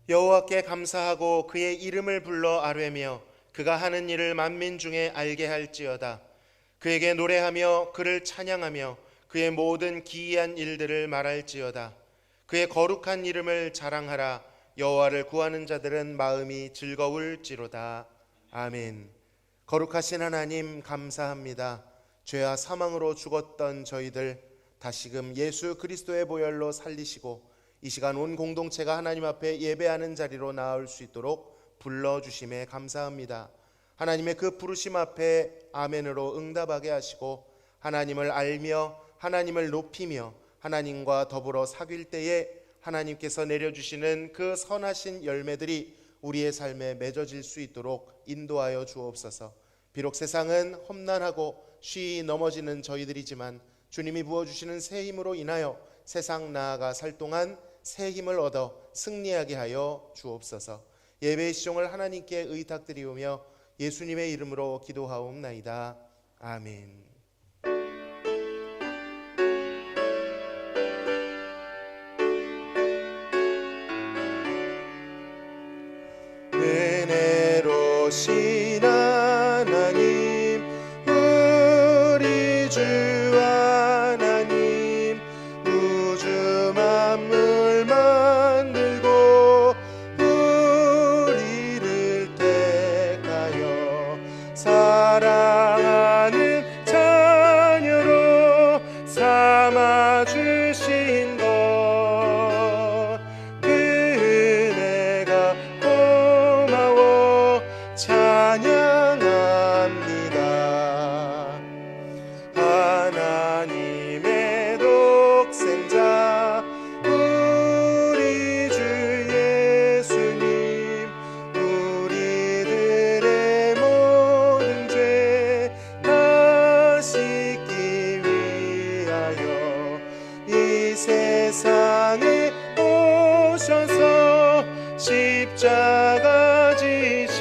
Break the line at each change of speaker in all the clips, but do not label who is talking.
여호와께 감사하고 그의 이름을 불러 아뢰며 그가 하는 일을 만민 중에 알게 할지어다. 그에게 노래하며 그를 찬양하며 그의 모든 기이한 일들을 말할지어다. 그의 거룩한 이름을 자랑하라. 여호와를 구하는 자들은 마음이 즐거울지로다. 아멘. 거룩하신 하나님 감사합니다. 죄와 사망으로 죽었던 저희들 다시금 예수 그리스도의 보혈로 살리시고 이 시간 온 공동체가 하나님 앞에 예배하는 자리로 나올 수 있도록 불러주심에 감사합니다. 하나님의 그 부르심 앞에 아멘으로 응답하게 하시고 하나님을 알며 하나님을 높이며 하나님과 더불어 사귈 때에 하나님께서 내려주시는 그 선하신 열매들이 우리의 삶에 맺어질 수 있도록 인도하여 주옵소서. 비록 세상은 험난하고 쉬이 넘어지는 저희들이지만 주님이 부어주시는 새 힘으로 인하여 세상 나아가 살 동안 새 힘을 얻어 승리하게 하여 주옵소서. 예배의 시종을 하나님께 의탁드리오며 예수님의 이름으로 기도하옵나이다. 아멘. 은혜로우신 하나님 우리 주 하나님 우주 만물 만들고 우리를 택하여 사랑하는 자녀로 삼아주신 것 그 은혜가 고마워 찬양합니다. 하나님의 독생자 우리 주 예수님 우리들의 모든 죄 다 씻기 위하여 이 세상에 오셔서 십자가 지신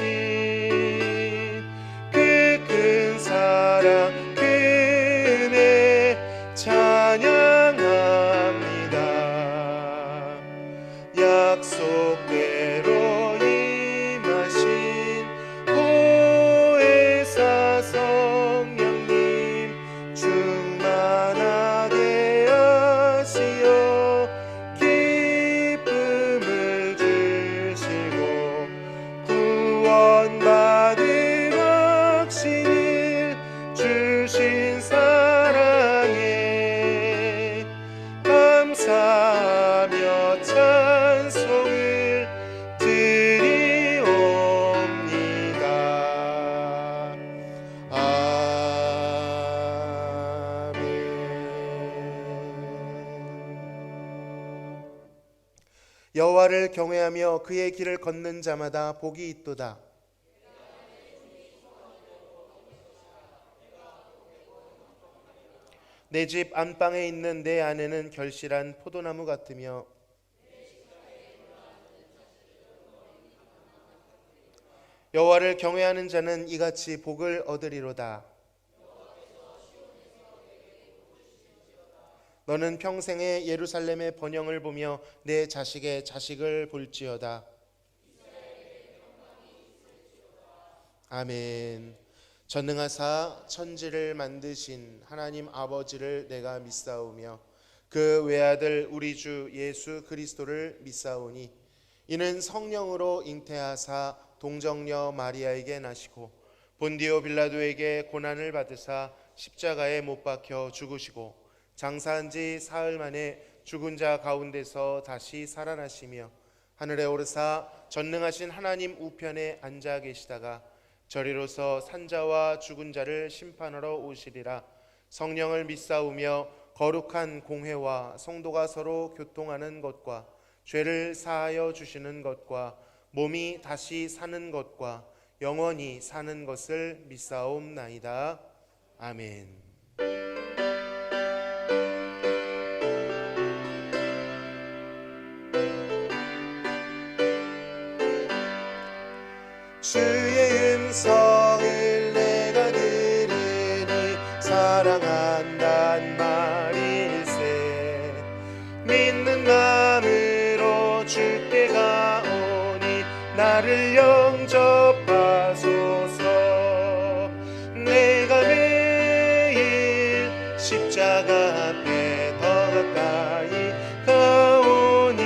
그 큰 사랑 그 은혜 찬양합니다. 약속대로 임하신 보혜사 성령님 충만하게 하시어 기쁨을 주시고 구원받을 확신을 주신 사랑에 감사하며 찬송을 드리옵니다. 아멘. 여호와를 경외하며 그의 길을 걷는 자마다 복이 있도다. 내 집 안방에 있는 내 아내는 결실한 포도나무 같으며 여호와를 경외하는 자는 이같이 복을 얻으리로다. 너는 평생에 예루살렘의 번영을 보며 내 자식의 자식을 볼지어다. 아멘. 전능하사 천지를 만드신 하나님 아버지를 내가 믿사오며 그 외아들 우리 주 예수 그리스도를 믿사오니 이는 성령으로 잉태하사 동정녀 마리아에게 나시고 본디오 빌라도에게 고난을 받으사 십자가에 못 박혀 죽으시고 장사한 지 사흘 만에 죽은 자 가운데서 다시 살아나시며 하늘에 오르사 전능하신 하나님 우편에 앉아 계시다가 저리로서 산자와 죽은 자를 심판하러 오시리라. 성령을 믿사오며 거룩한 공회와 성도가 서로 교통하는 것과 죄를 사하여 주시는 것과 몸이 다시 사는 것과 영원히 사는 것을 믿사옵나이다. 아멘. 주의 음성을 내가 들으니 사랑한단 말일세. 믿는 마음으로 주께 가오 나를 영접하소서. 내가 매일 십자가 앞에 더 가까이 가오니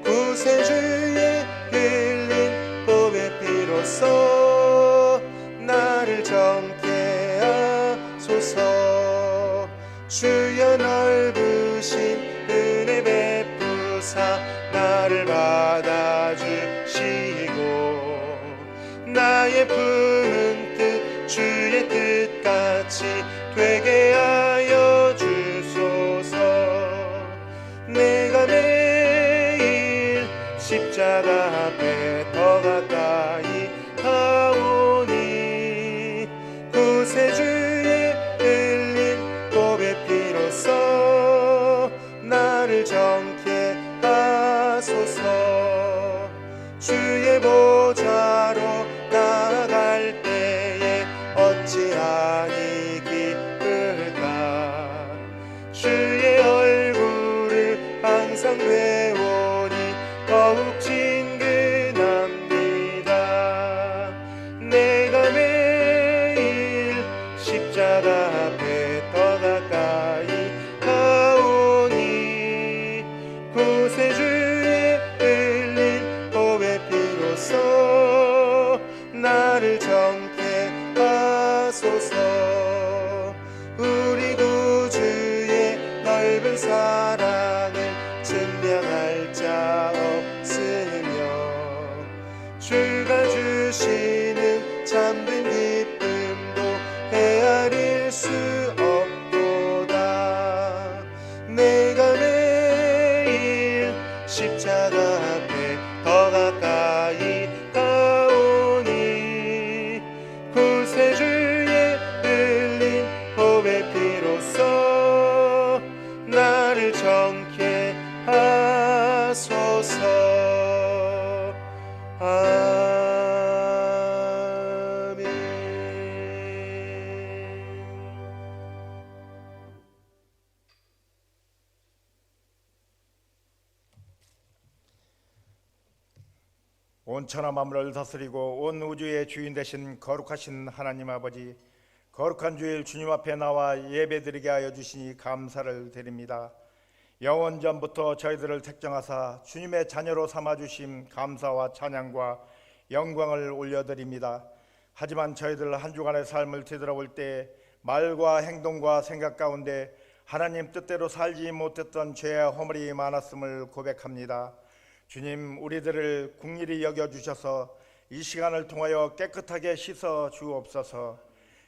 구세주의 흘린 보배 피로써 나를 정케 하소서. 주여 넓으신 은혜 베푸사 나를 받아주시고 나의 품은 뜻 주의 뜻같이 되게 하여 주소서. 내가 매일 십자가 앞에 더 가까이 가오니 구세주의 흘린 보배 피로써 나를 정케 하소서. 주의 보좌로 나아갈 때에 어찌하니 기쁠까. 주의 얼굴을 항상 배우니 더욱 친근합니다. 내가 매일 십자가 앞에 더 가까이 가오니 구세주의 흘린 보배 피로써 나를 정케 하소서. 우리 구주의 넓은 사랑을 증명할 자 없으며 주가 주시는 참된 기쁨도 헤아릴 수 없도다. 내가 매일 십자가 앞에 더 가까이 가오니 구세주의 흘린 보배 피로써 나를 정케 하소서. 아멘.
온 천하 만물을 다스리고 온 우주의 주인 되신 거룩하신 하나님 아버지, 거룩한 주일 주님 앞에 나와 예배드리게 하여 주시니 감사를 드립니다. 영원전부터 저희들을 택정하사 주님의 자녀로 삼아주심 감사와 찬양과 영광을 올려드립니다. 하지만 저희들 한 주간의 삶을 뒤돌아볼 때 말과 행동과 생각 가운데 하나님 뜻대로 살지 못했던 죄와 허물이 많았음을 고백합니다. 주님, 우리들을 긍휼히 여겨주셔서 이 시간을 통하여 깨끗하게 씻어 주옵소서.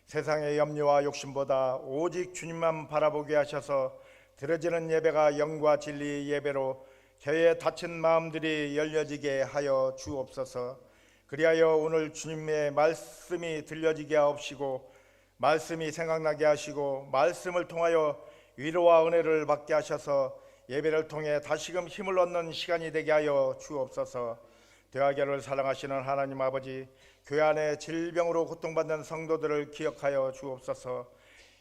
세상의 염려와 욕심보다 오직 주님만 바라보게 하셔서 드려지는 예배가 영과 진리 예배로 저희의 다친 마음들이 열려지게 하여 주옵소서. 그리하여 오늘 주님의 말씀이 들려지게 하옵시고 말씀이 생각나게 하시고 말씀을 통하여 위로와 은혜를 받게 하셔서 예배를 통해 다시금 힘을 얻는 시간이 되게 하여 주옵소서. 대화교를 사랑하시는 하나님 아버지, 교회 안에 질병으로 고통받는 성도들을 기억하여 주옵소서.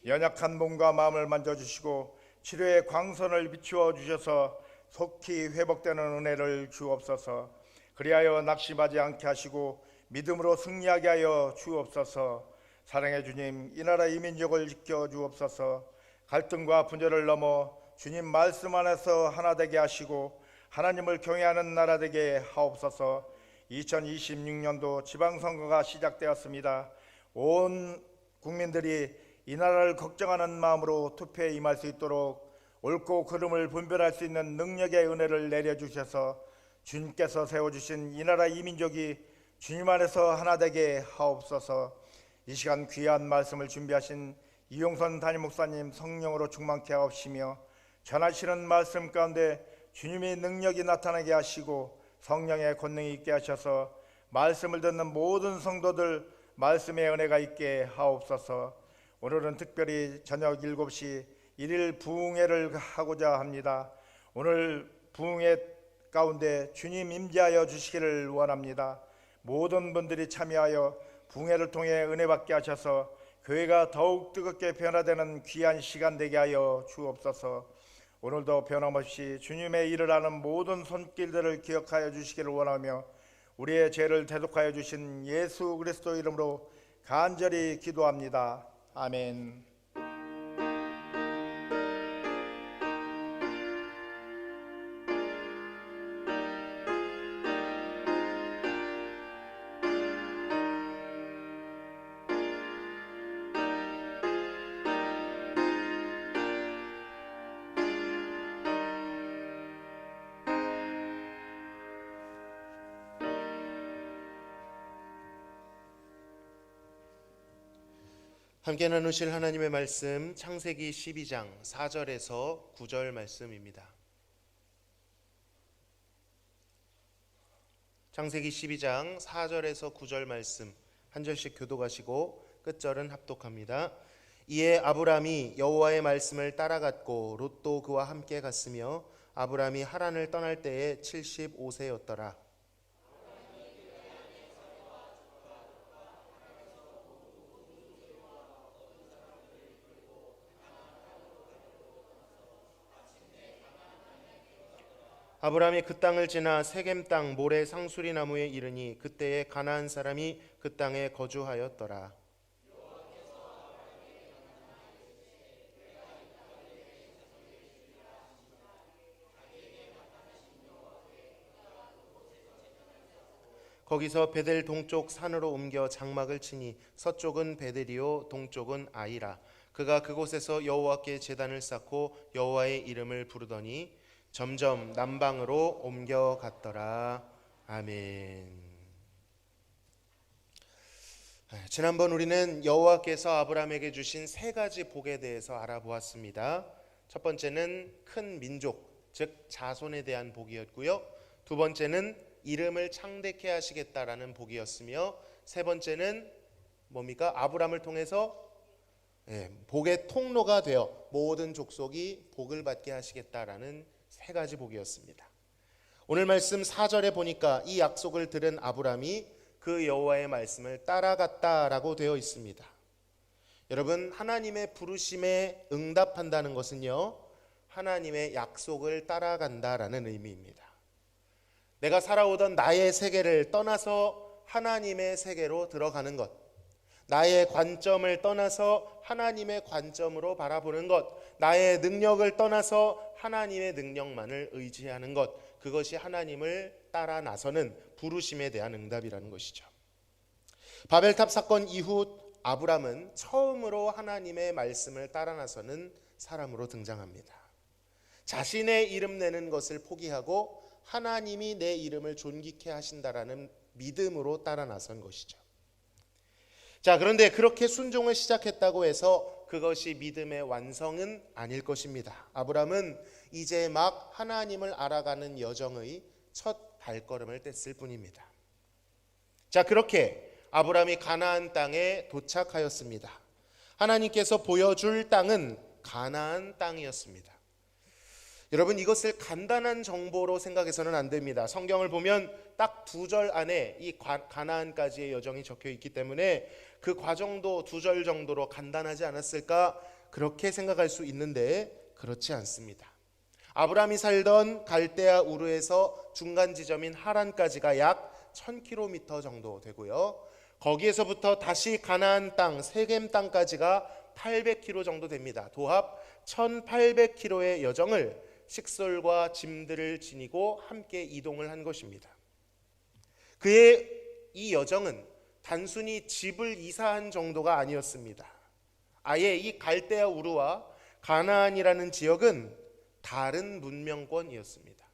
연약한 몸과 마음을 만져주시고 치료의 광선을 비추어 주셔서 속히 회복되는 은혜를 주옵소서. 그리하여 낙심하지 않게 하시고 믿음으로 승리하게 하여 주옵소서. 사랑의 주님, 이 나라 이 민족을 지켜 주옵소서. 갈등과 분열을 넘어 주님 말씀 안에서 하나 되게 하시고 하나님을 경외하는 나라 되게 하옵소서. 2026년도 지방선거가 시작되었습니다. 온 국민들이 이 나라를 걱정하는 마음으로 투표에 임할 수 있도록 옳고 그름을 분별할 수 있는 능력의 은혜를 내려주셔서 주님께서 세워주신 이 나라 이 민족이 주님 안에서 하나 되게 하옵소서. 이 시간 귀한 말씀을 준비하신 이용선 담임 목사님 성령으로 충만케 하옵시며 전하시는 말씀 가운데 주님의 능력이 나타나게 하시고 성령의 권능이 있게 하셔서 말씀을 듣는 모든 성도들 말씀의 은혜가 있게 하옵소서. 오늘은 특별히 저녁 7시 1일 부흥회를 하고자 합니다. 오늘 부흥회 가운데 주님 임재하여 주시기를 원합니다. 모든 분들이 참여하여 부흥회를 통해 은혜 받게 하셔서 교회가 더욱 뜨겁게 변화되는 귀한 시간 되게 하여 주옵소서. 오늘도 변함없이 주님의 일을 하는 모든 손길들을 기억하여 주시기를 원하며 우리의 죄를 대속하여 주신 예수 그리스도 이름으로 간절히 기도합니다. 아멘.
함께 나누실 하나님의 말씀 창세기 12장 4절에서 9절 말씀입니다. 창세기 12장 4절에서 9절 말씀 한 절씩 교독하시고 끝절은 합독합니다. 이에 아브람이 여호와의 말씀을 따라갔고 롯도 그와 함께 갔으며 아브람이 하란을 떠날 때에 75세였더라. 아브람이 그 땅을 지나 세겜 땅 모레 상수리 나무에 이르니 그때에 가나안 사람이 그 땅에 거주하였더라. 거기서 베델 동쪽 산으로 옮겨 장막을 치니 서쪽은 베델이요 동쪽은 아이라. 그가 그곳에서 여호와께 제단을 쌓고 여호와의 이름을 부르더니 점점 남방으로 옮겨갔더라. 아멘. 지난번 우리는 여호와께서 아브라함에게 주신 세 가지 복에 대해서 알아보았습니다. 첫 번째는 큰 민족, 즉 자손에 대한 복이었고요. 두 번째는 이름을 창대케 하시겠다라는 복이었으며, 세 번째는 뭡니까? 아브라함을 통해서 복의 통로가 되어 모든 족속이 복을 받게 하시겠다라는 세 가지 복이었습니다. 오늘 말씀 4절에 보니까 이 약속을 들은 아브라함이 그 여호와의 말씀을 따라갔다라고 되어 있습니다. 여러분, 하나님의 부르심에 응답한다는 것은요, 하나님의 약속을 따라간다라는 의미입니다. 내가 살아오던 나의 세계를 떠나서 하나님의 세계로 들어가는 것, 나의 관점을 떠나서 하나님의 관점으로 바라보는 것, 나의 능력을 떠나서 하나님의 능력만을 의지하는 것, 그것이 하나님을 따라 나서는 부르심에 대한 응답이라는 것이죠. 바벨탑 사건 이후 아브람은 처음으로 하나님의 말씀을 따라 나서는 사람으로 등장합니다. 자신의 이름 내는 것을 포기하고 하나님이 내 이름을 존귀케 하신다라는 믿음으로 따라 나선 것이죠. 자, 그런데 그렇게 순종을 시작했다고 해서 그것이 믿음의 완성은 아닐 것입니다. 아브람은 이제 막 하나님을 알아가는 여정의 첫 발걸음을 뗐을 뿐입니다. 자, 그렇게 아브람이 가나안 땅에 도착하였습니다. 하나님께서 보여줄 땅은 가나안 땅이었습니다. 여러분, 이것을 간단한 정보로 생각해서는 안 됩니다. 성경을 보면 딱 2절 안에 이 가나안까지의 여정이 적혀 있기 때문에 그 과정도 2절 정도로 간단하지 않았을까, 그렇게 생각할 수 있는데 그렇지 않습니다. 아브람이 살던 갈대아 우르에서 중간 지점인 하란까지가 약 1000km 정도 되고요. 거기에서부터 다시 가나안 땅 세겜 땅까지가 800km 정도 됩니다. 도합 1800km의 여정을 식솔과 짐들을 지니고 함께 이동을 한 것입니다. 그의 이 여정은 단순히 집을 이사한 정도가 아니었습니다. 아예 이 갈대아 우르와 가나안이라는 지역은 다른 문명권이었습니다.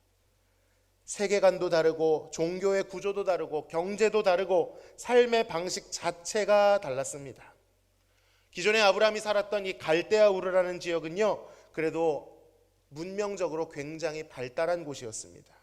세계관도 다르고 종교의 구조도 다르고 경제도 다르고 삶의 방식 자체가 달랐습니다. 기존에 아브라함이 살았던 이 갈대아 우르라는 지역은요, 그래도 문명적으로 굉장히 발달한 곳이었습니다.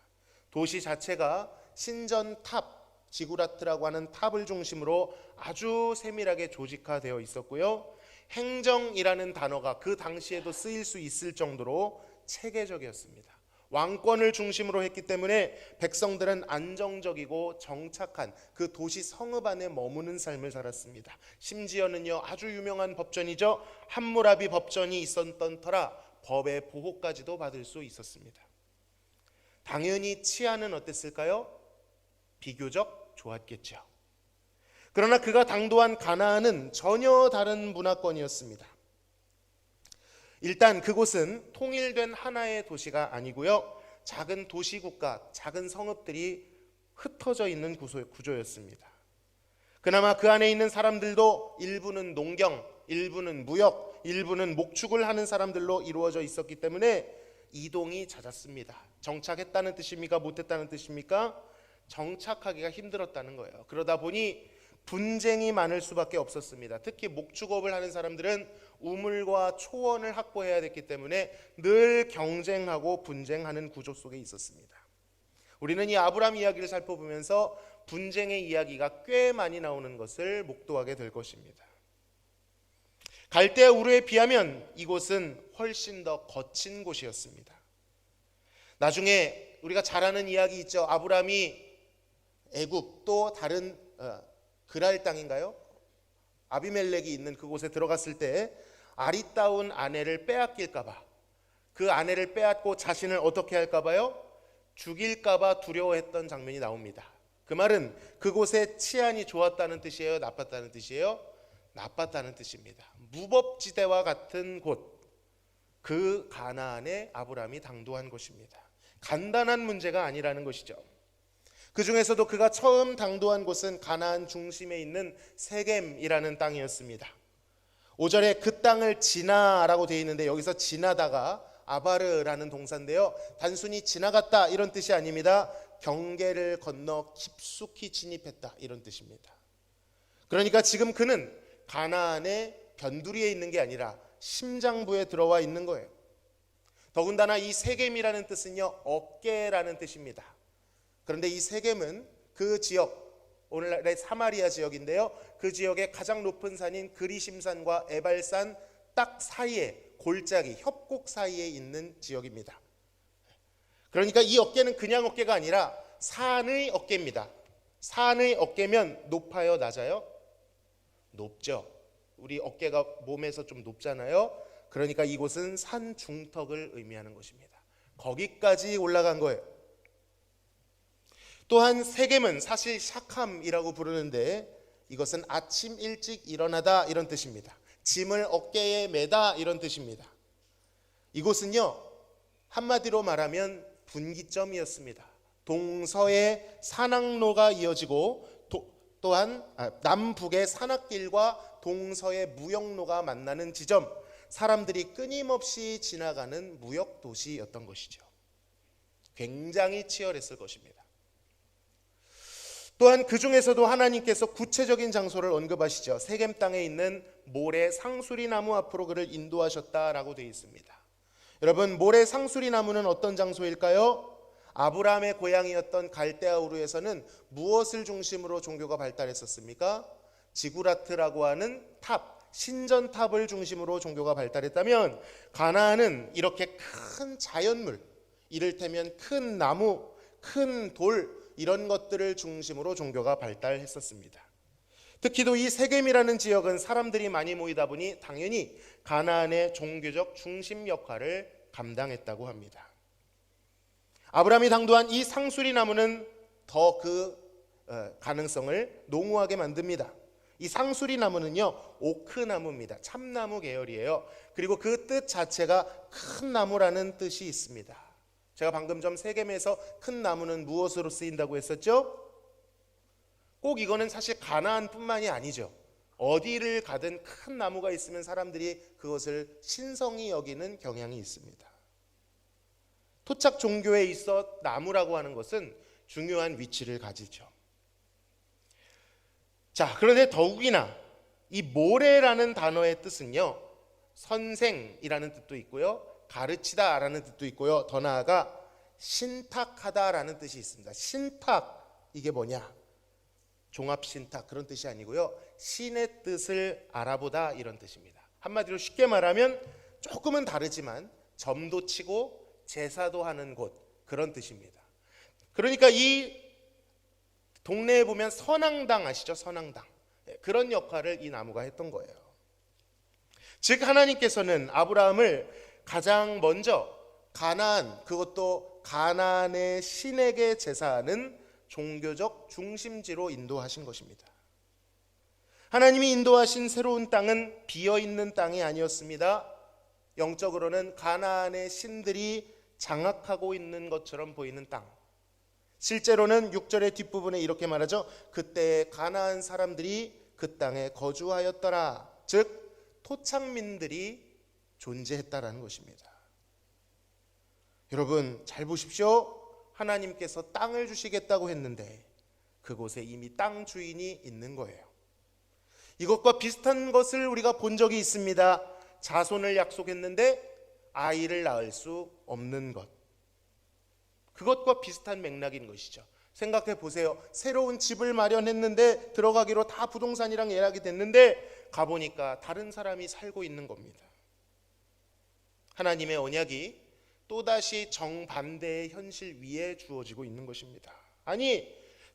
도시 자체가 신전 탑, 지구라트라고 하는 탑을 중심으로 아주 세밀하게 조직화되어 있었고요. 행정이라는 단어가 그 당시에도 쓰일 수 있을 정도로 체계적이었습니다. 왕권을 중심으로 했기 때문에 백성들은 안정적이고 정착한 그 도시 성읍 안에 머무는 삶을 살았습니다. 심지어는요, 아주 유명한 법전이죠, 함무라비 법전이 있었던 터라 법의 보호까지도 받을 수 있었습니다. 당연히 치안은 어땠을까요? 비교적 좋았겠죠. 그러나 그가 당도한 가나안은 전혀 다른 문화권이었습니다. 일단 그곳은 통일된 하나의 도시가 아니고요, 작은 도시국가, 작은 성읍들이 흩어져 있는 구조였습니다. 그나마 그 안에 있는 사람들도 일부는 농경, 일부는 무역, 일부는 목축을 하는 사람들로 이루어져 있었기 때문에 이동이 잦았습니다. 정착했다는 뜻입니까? 못했다는 뜻입니까? 정착하기가 힘들었다는 거예요. 그러다 보니 분쟁이 많을 수밖에 없었습니다. 특히 목축업을 하는 사람들은 우물과 초원을 확보해야 됐기 때문에 늘 경쟁하고 분쟁하는 구조 속에 있었습니다. 우리는 이 아브라함 이야기를 살펴보면서 분쟁의 이야기가 꽤 많이 나오는 것을 목도하게 될 것입니다. 갈대아 우르에 비하면 이곳은 훨씬 더 거친 곳이었습니다. 나중에 우리가 잘 아는 이야기 있죠. 아브라함이 애굽 또 다른 그랄 땅인가요? 아비멜렉이 있는 그곳에 들어갔을 때 아리따운 아내를 빼앗길까봐, 그 아내를 빼앗고 자신을 어떻게 할까봐요? 죽일까봐 두려워했던 장면이 나옵니다. 그 말은 그곳의 치안이 좋았다는 뜻이에요? 나빴다는 뜻이에요? 나빴다는 뜻입니다. 무법지대와 같은 곳, 그 가나안에 아브라함이 당도한 곳입니다. 간단한 문제가 아니라는 것이죠. 그 중에서도 그가 처음 당도한 곳은 가나안 중심에 있는 세겜이라는 땅이었습니다. 5절에 그 땅을 지나라고 되어 있는데, 여기서 지나다가 아바르라는 동사인데요, 단순히 지나갔다 이런 뜻이 아닙니다. 경계를 건너 깊숙이 진입했다 이런 뜻입니다. 그러니까 지금 그는 가나안의 변두리에 있는 게 아니라 심장부에 들어와 있는 거예요. 더군다나 이 세겜이라는 뜻은요, 어깨라는 뜻입니다. 그런데 이 세겜은 그 지역, 오늘날의 사마리아 지역인데요, 그 지역의 가장 높은 산인 그리심산과 에발산 딱 사이에, 골짜기, 협곡 사이에 있는 지역입니다. 그러니까 이 어깨는 그냥 어깨가 아니라 산의 어깨입니다. 산의 어깨면 높아요, 낮아요? 높죠. 우리 어깨가 몸에서 좀 높잖아요. 그러니까 이곳은 산 중턱을 의미하는 것입니다. 거기까지 올라간 거예요. 또한 세겜은 사실 샤캄이라고 부르는데, 이것은 아침 일찍 일어나다 이런 뜻입니다. 짐을 어깨에 매다 이런 뜻입니다. 이곳은요, 한마디로 말하면 분기점이었습니다. 동서의 산악로가 이어지고 또한 남북의 산악길과 동서의 무역로가 만나는 지점, 사람들이 끊임없이 지나가는 무역 도시였던 것이죠. 굉장히 치열했을 것입니다. 또한 그 중에서도 하나님께서 구체적인 장소를 언급하시죠. 세겜 땅에 있는 모래 상수리 나무 앞으로 그를 인도하셨다라고 되어 있습니다. 여러분, 모래 상수리 나무는 어떤 장소일까요? 아브라함의 고향이었던 갈대아 우르에서는 무엇을 중심으로 종교가 발달했었습니까? 지구라트라고 하는 탑, 신전탑을 중심으로 종교가 발달했다면, 가나안은 이렇게 큰 자연물, 이를테면 큰 나무, 큰 돌, 이런 것들을 중심으로 종교가 발달했었습니다. 특히도 이 세겜이라는 지역은 사람들이 많이 모이다 보니 당연히 가나안의 종교적 중심 역할을 감당했다고 합니다. 아브라함이 당도한 이 상수리 나무는 더 그 가능성을 농후하게 만듭니다. 이 상수리 나무는요, 오크나무입니다. 참나무 계열이에요. 그리고 그 뜻 자체가 큰 나무라는 뜻이 있습니다. 제가 방금 전 세겜에서 큰 나무는 무엇으로 쓰인다고 했었죠? 꼭 이거는 사실 가나안뿐만이 아니죠. 어디를 가든 큰 나무가 있으면 사람들이 그것을 신성히 여기는 경향이 있습니다. 토착 종교에 있어 나무라고 하는 것은 중요한 위치를 가지죠. 자, 그런데 더욱이나 이 모래라는 단어의 뜻은요, 선생이라는 뜻도 있고요, 가르치다라는 뜻도 있고요, 더 나아가 신탁하다라는 뜻이 있습니다. 신탁, 이게 뭐냐? 종합신탁 그런 뜻이 아니고요, 신의 뜻을 알아보다 이런 뜻입니다. 한마디로 쉽게 말하면 조금은 다르지만 점도 치고 제사도 하는 곳, 그런 뜻입니다. 그러니까 이 동네에 보면 선앙당 아시죠? 선앙당. 그런 역할을 이 나무가 했던 거예요. 즉 하나님께서는 아브라함을 가장 먼저 가나안, 그것도 가나안의 신에게 제사하는 종교적 중심지로 인도하신 것입니다. 하나님이 인도하신 새로운 땅은 비어있는 땅이 아니었습니다. 영적으로는 가나안의 신들이 장악하고 있는 것처럼 보이는 땅. 실제로는 6절의 뒷부분에 이렇게 말하죠. 그때 가나안 사람들이 그 땅에 거주하였더라. 즉 토착민들이 존재했다라는 것입니다. 여러분 잘 보십시오. 하나님께서 땅을 주시겠다고 했는데 그곳에 이미 땅 주인이 있는 거예요. 이것과 비슷한 것을 우리가 본 적이 있습니다. 자손을 약속했는데 아이를 낳을 수 없는 것. 그것과 비슷한 맥락인 것이죠. 생각해 보세요. 새로운 집을 마련했는데 들어가기로 다 부동산이랑 예약이 됐는데 가보니까 다른 사람이 살고 있는 겁니다. 하나님의 언약이 또다시 정반대의 현실 위에 주어지고 있는 것입니다. 아니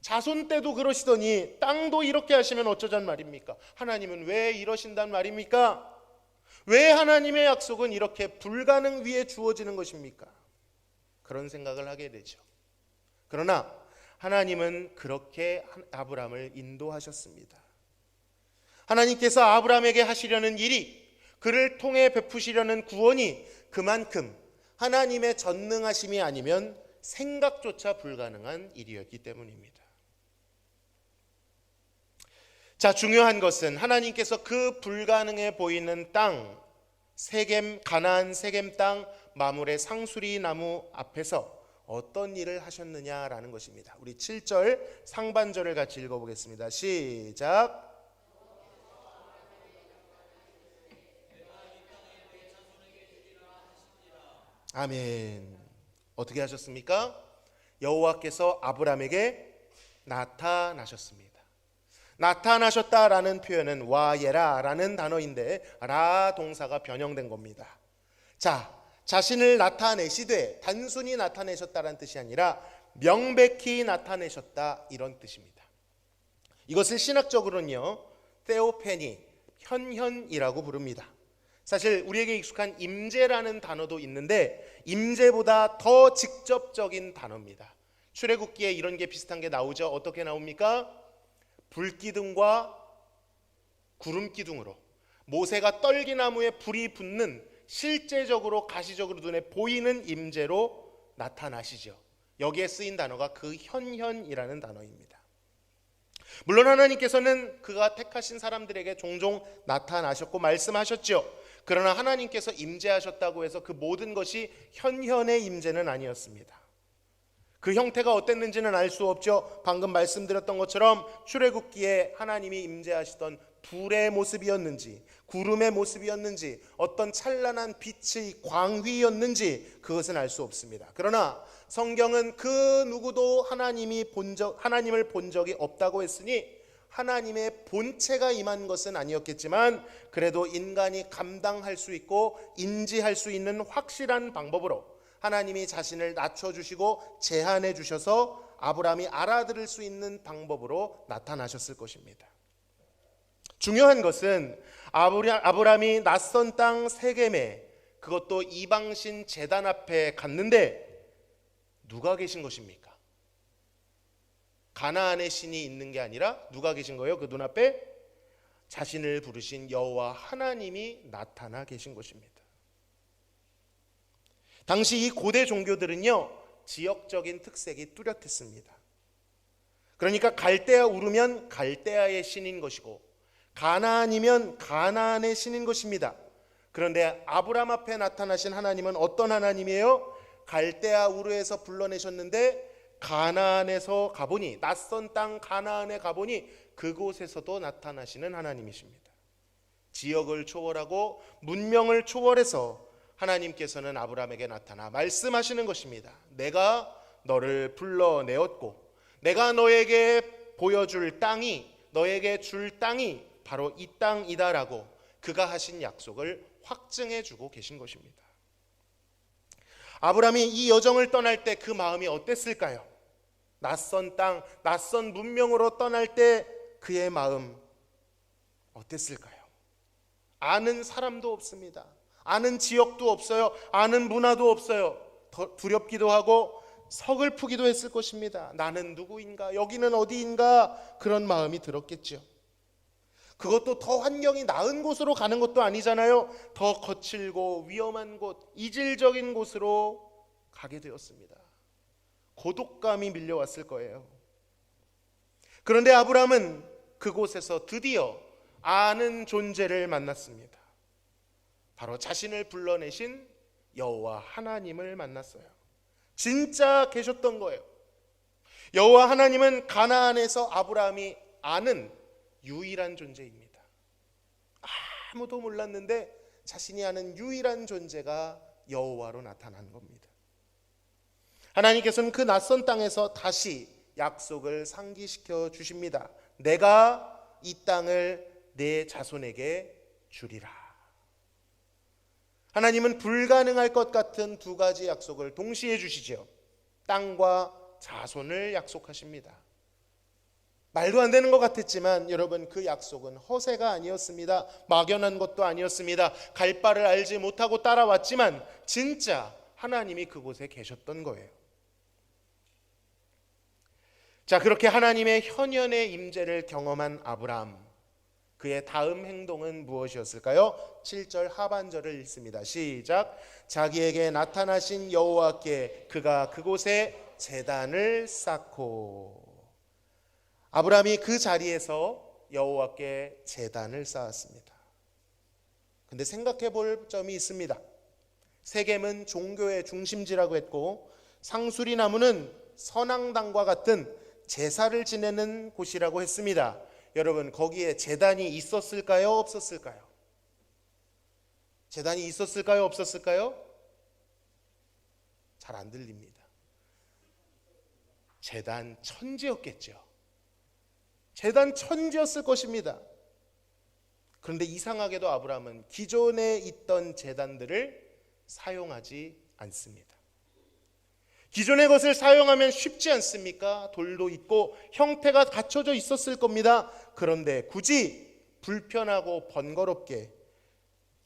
자손 때도 그러시더니 땅도 이렇게 하시면 어쩌잔 말입니까? 하나님은 왜 이러신단 말입니까? 왜 하나님의 약속은 이렇게 불가능 위에 주어지는 것입니까? 그런 생각을 하게 되죠. 그러나 하나님은 그렇게 아브라함을 인도하셨습니다. 하나님께서 아브라함에게 하시려는 일이, 그를 통해 베푸시려는 구원이 그만큼 하나님의 전능하심이 아니면 생각조차 불가능한 일이었기 때문입니다. 자, 중요한 것은 하나님께서 그 불가능해 보이는 땅, 세겜, 가나안 세겜 땅 마물의 상수리 나무 앞에서 어떤 일을 하셨느냐라는 것입니다. 우리 7절 상반절을 같이 읽어보겠습니다. 시작. 아멘. 어떻게 하셨습니까? 여호와께서 아브라함에게 나타나셨습니다. 나타나셨다라는 표현은 와예라라는 단어인데 라 동사가 변형된 겁니다. 자, 자신을 나타내시되 단순히 나타내셨다라는 뜻이 아니라 명백히 나타내셨다 이런 뜻입니다. 이것을 신학적으로는요 테오페니, 현현이라고 부릅니다. 사실 우리에게 익숙한 임재라는 단어도 있는데 임재보다 더 직접적인 단어입니다. 출애굽기에 이런 게 비슷한 게 나오죠. 어떻게 나옵니까? 불기둥과 구름기둥으로 모세가 떨기나무에 불이 붙는 실제적으로 가시적으로 눈에 보이는 임재로 나타나시죠. 여기에 쓰인 단어가 그 현현이라는 단어입니다. 물론 하나님께서는 그가 택하신 사람들에게 종종 나타나셨고 말씀하셨죠. 그러나 하나님께서 임재하셨다고 해서 그 모든 것이 현현의 임재는 아니었습니다. 그 형태가 어땠는지는 알 수 없죠. 방금 말씀드렸던 것처럼 출애굽기에 하나님이 임재하시던 불의 모습이었는지 구름의 모습이었는지 어떤 찬란한 빛의 광휘였는지 그것은 알 수 없습니다. 그러나 성경은 그 누구도 하나님을 본 적이 없다고 했으니 하나님의 본체가 임한 것은 아니었겠지만 그래도 인간이 감당할 수 있고 인지할 수 있는 확실한 방법으로 하나님이 자신을 낮춰주시고 제한해 주셔서 아브라함이 알아들을 수 있는 방법으로 나타나셨을 것입니다. 중요한 것은 아브라함이 낯선 땅 세겜에, 그것도 이방신 제단 앞에 갔는데 누가 계신 것입니까? 가나안의 신이 있는 게 아니라 누가 계신 거예요? 그 눈앞에 자신을 부르신 여호와 하나님이 나타나 계신 것입니다. 당시 이 고대 종교들은요 지역적인 특색이 뚜렷했습니다. 그러니까 갈대아 우르면 갈대아의 신인 것이고 가나안이면 가나안의 신인 것입니다. 그런데 아브라함 앞에 나타나신 하나님은 어떤 하나님이에요? 갈대아 우르에서 불러내셨는데 가나안에서 가보니, 낯선 땅 가나안에 가보니 그곳에서도 나타나시는 하나님이십니다. 지역을 초월하고 문명을 초월해서 하나님께서는 아브라함에게 나타나 말씀하시는 것입니다. 내가 너를 불러내었고 내가 너에게 보여줄 땅이, 너에게 줄 땅이 바로 이 땅이다라고 그가 하신 약속을 확증해 주고 계신 것입니다. 아브라함이 이 여정을 떠날 때 그 마음이 어땠을까요? 낯선 땅, 낯선 문명으로 떠날 때 그의 마음 어땠을까요? 아는 사람도 없습니다. 아는 지역도 없어요. 아는 문화도 없어요. 더 두렵기도 하고 서글프기도 했을 것입니다. 나는 누구인가? 여기는 어디인가? 그런 마음이 들었겠죠. 그것도 더 환경이 나은 곳으로 가는 것도 아니잖아요. 더 거칠고 위험한 곳, 이질적인 곳으로 가게 되었습니다. 고독감이 밀려왔을 거예요. 그런데 아브라함은 그곳에서 드디어 아는 존재를 만났습니다. 바로 자신을 불러내신 여호와 하나님을 만났어요. 진짜 계셨던 거예요. 여호와 하나님은 가나안에서 아브라함이 아는 유일한 존재입니다. 아무도 몰랐는데 자신이 아는 유일한 존재가 여호와로 나타난 겁니다. 하나님께서는 그 낯선 땅에서 다시 약속을 상기시켜 주십니다. 내가 이 땅을 내 자손에게 주리라. 하나님은 불가능할 것 같은 두 가지 약속을 동시에 주시죠. 땅과 자손을 약속하십니다. 말도 안 되는 것 같았지만 여러분, 그 약속은 허세가 아니었습니다. 막연한 것도 아니었습니다. 갈 바를 알지 못하고 따라왔지만 진짜 하나님이 그곳에 계셨던 거예요. 자, 그렇게 하나님의 현연의 임재를 경험한 아브라함, 그의 다음 행동은 무엇이었을까요? 7절 하반절을 읽습니다. 시작. 자기에게 나타나신 여호와께 그가 그곳에 제단을 쌓고. 아브라함이 그 자리에서 여호와께 제단을 쌓았습니다. 근데 생각해 볼 점이 있습니다. 세겜은 종교의 중심지라고 했고 상수리나무는 선앙당과 같은 제사를 지내는 곳이라고 했습니다. 여러분, 거기에 제단이 있었을까요? 없었을까요? 제단이 있었을까요? 없었을까요? 잘 안 들립니다. 제단 천지였겠죠. 제단 천지였을 것입니다. 그런데 이상하게도 아브라함은 기존에 있던 제단들을 사용하지 않습니다. 기존의 것을 사용하면 쉽지 않습니까? 돌도 있고 형태가 갖춰져 있었을 겁니다. 그런데 굳이 불편하고 번거롭게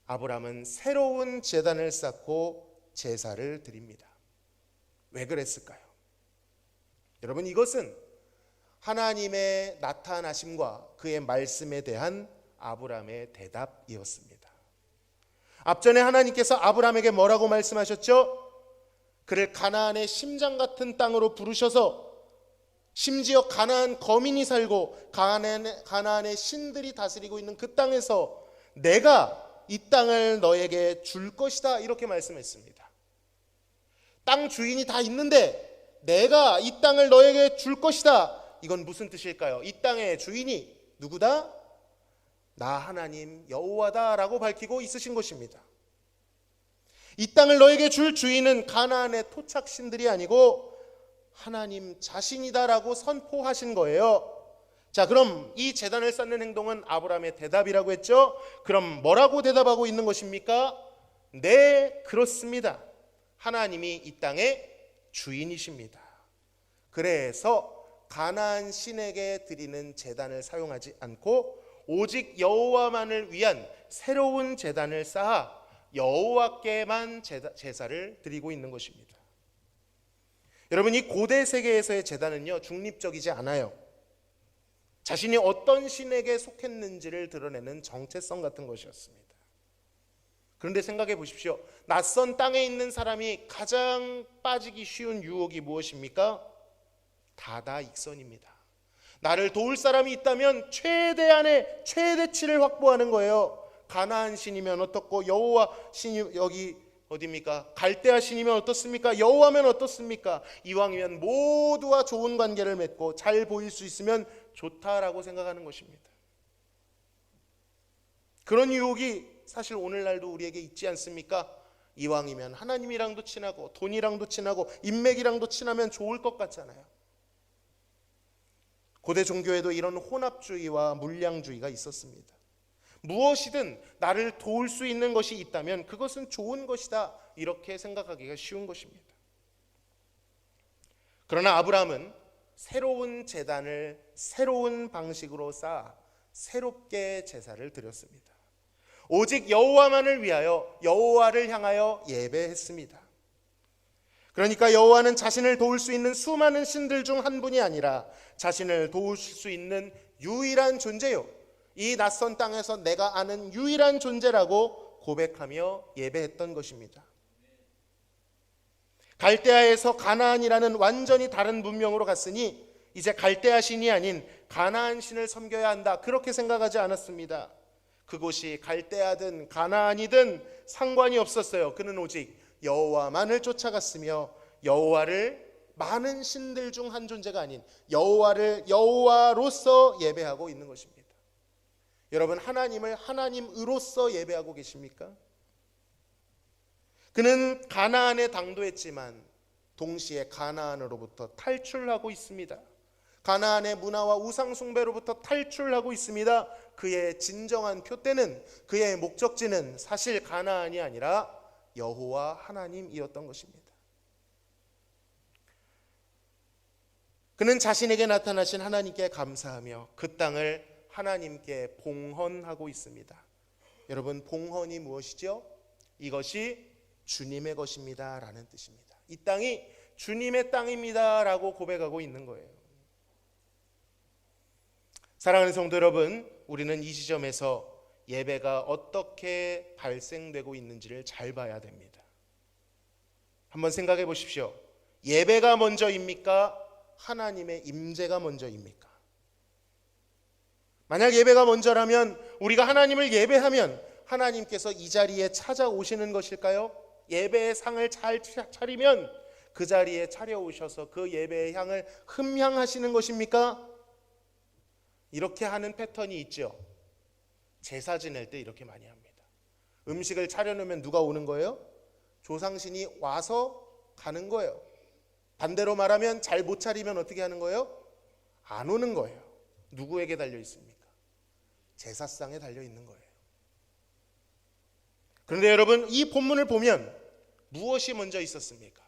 아브라함은 새로운 제단을 쌓고 제사를 드립니다. 왜 그랬을까요? 여러분, 이것은 하나님의 나타나심과 그의 말씀에 대한 아브라함의 대답이었습니다. 앞전에 하나님께서 아브라함에게 뭐라고 말씀하셨죠? 그를 가나안의 심장 같은 땅으로 부르셔서 심지어 가나안 거민이 살고 가나안의 신들이 다스리고 있는 그 땅에서 내가 이 땅을 너에게 줄 것이다, 이렇게 말씀했습니다. 땅 주인이 다 있는데 내가 이 땅을 너에게 줄 것이다. 이건 무슨 뜻일까요? 이 땅의 주인이 누구다? 나 하나님 여호와다 라고 밝히고 있으신 것입니다. 이 땅을 너에게 줄 주인은 가나안의 토착신들이 아니고 하나님 자신이다라고 선포하신 거예요. 자, 그럼 이 제단을 쌓는 행동은 아브라함의 대답이라고 했죠. 그럼 뭐라고 대답하고 있는 것입니까? 네, 그렇습니다. 하나님이 이 땅의 주인이십니다. 그래서 가나안 신에게 드리는 제단을 사용하지 않고 오직 여호와만을 위한 새로운 제단을 쌓아 여호와께만 제사를 드리고 있는 것입니다. 여러분, 이 고대 세계에서의 제단은요, 중립적이지 않아요. 자신이 어떤 신에게 속했는지를 드러내는 정체성 같은 것이었습니다. 그런데 생각해 보십시오. 낯선 땅에 있는 사람이 가장 빠지기 쉬운 유혹이 무엇입니까? 다다익선입니다. 나를 도울 사람이 있다면 최대한의 최대치를 확보하는 거예요. 가나안 신이면 어떻고 여호와 신이 여기 어디입니까? 갈대아 신이면 어떻습니까? 여호와면 어떻습니까? 이왕이면 모두와 좋은 관계를 맺고 잘 보일 수 있으면 좋다라고 생각하는 것입니다. 그런 유혹이 사실 오늘날도 우리에게 있지 않습니까? 이왕이면 하나님이랑도 친하고 돈이랑도 친하고 인맥이랑도 친하면 좋을 것 같잖아요. 고대 종교에도 이런 혼합주의와 물량주의가 있었습니다. 무엇이든 나를 도울 수 있는 것이 있다면 그것은 좋은 것이다, 이렇게 생각하기가 쉬운 것입니다. 그러나 아브라함은 새로운 제단을 새로운 방식으로 쌓아 새롭게 제사를 드렸습니다. 오직 여호와만을 위하여 여호와를 향하여 예배했습니다. 그러니까 여호와는 자신을 도울 수 있는 수많은 신들 중 한 분이 아니라 자신을 도우실 수 있는 유일한 존재요, 이 낯선 땅에서 내가 아는 유일한 존재라고 고백하며 예배했던 것입니다. 갈대아에서 가나안이라는 완전히 다른 문명으로 갔으니 이제 갈대아 신이 아닌 가나안 신을 섬겨야 한다, 그렇게 생각하지 않았습니다. 그곳이 갈대아든 가나안이든 상관이 없었어요. 그는 오직 여호와만을 쫓아갔으며 여호와를 많은 신들 중 한 존재가 아닌 여호와를 여호와로서 예배하고 있는 것입니다. 여러분, 하나님을 하나님으로서 예배하고 계십니까? 그는 가나안에 당도했지만 동시에 가나안으로부터 탈출하고 있습니다. 가나안의 문화와 우상 숭배로부터 탈출하고 있습니다. 그의 진정한 표대는, 그의 목적지는 사실 가나안이 아니라 여호와 하나님이었던 것입니다. 그는 자신에게 나타나신 하나님께 감사하며 그 땅을 하나님께 봉헌하고 있습니다. 여러분, 봉헌이 무엇이죠? 이것이 주님의 것입니다 라는 뜻입니다. 이 땅이 주님의 땅입니다 라고 고백하고 있는 거예요. 사랑하는 성도 여러분, 우리는 이 지점에서 예배가 어떻게 발생되고 있는지를 잘 봐야 됩니다. 한번 생각해 보십시오. 예배가 먼저입니까? 하나님의 임재가 먼저입니까? 만약 예배가 먼저라면, 우리가 하나님을 예배하면 하나님께서 이 자리에 찾아오시는 것일까요? 예배의 상을 잘 차리면 그 자리에 차려오셔서 그 예배의 향을 흠향하시는 것입니까? 이렇게 하는 패턴이 있죠. 제사 지낼 때 이렇게 많이 합니다. 음식을 차려놓으면 누가 오는 거예요? 조상신이 와서 가는 거예요. 반대로 말하면 잘 못 차리면 어떻게 하는 거예요? 안 오는 거예요. 누구에게 달려 있습니까? 제사상에 달려 있는 거예요. 그런데 여러분, 이 본문을 보면 무엇이 먼저 있었습니까?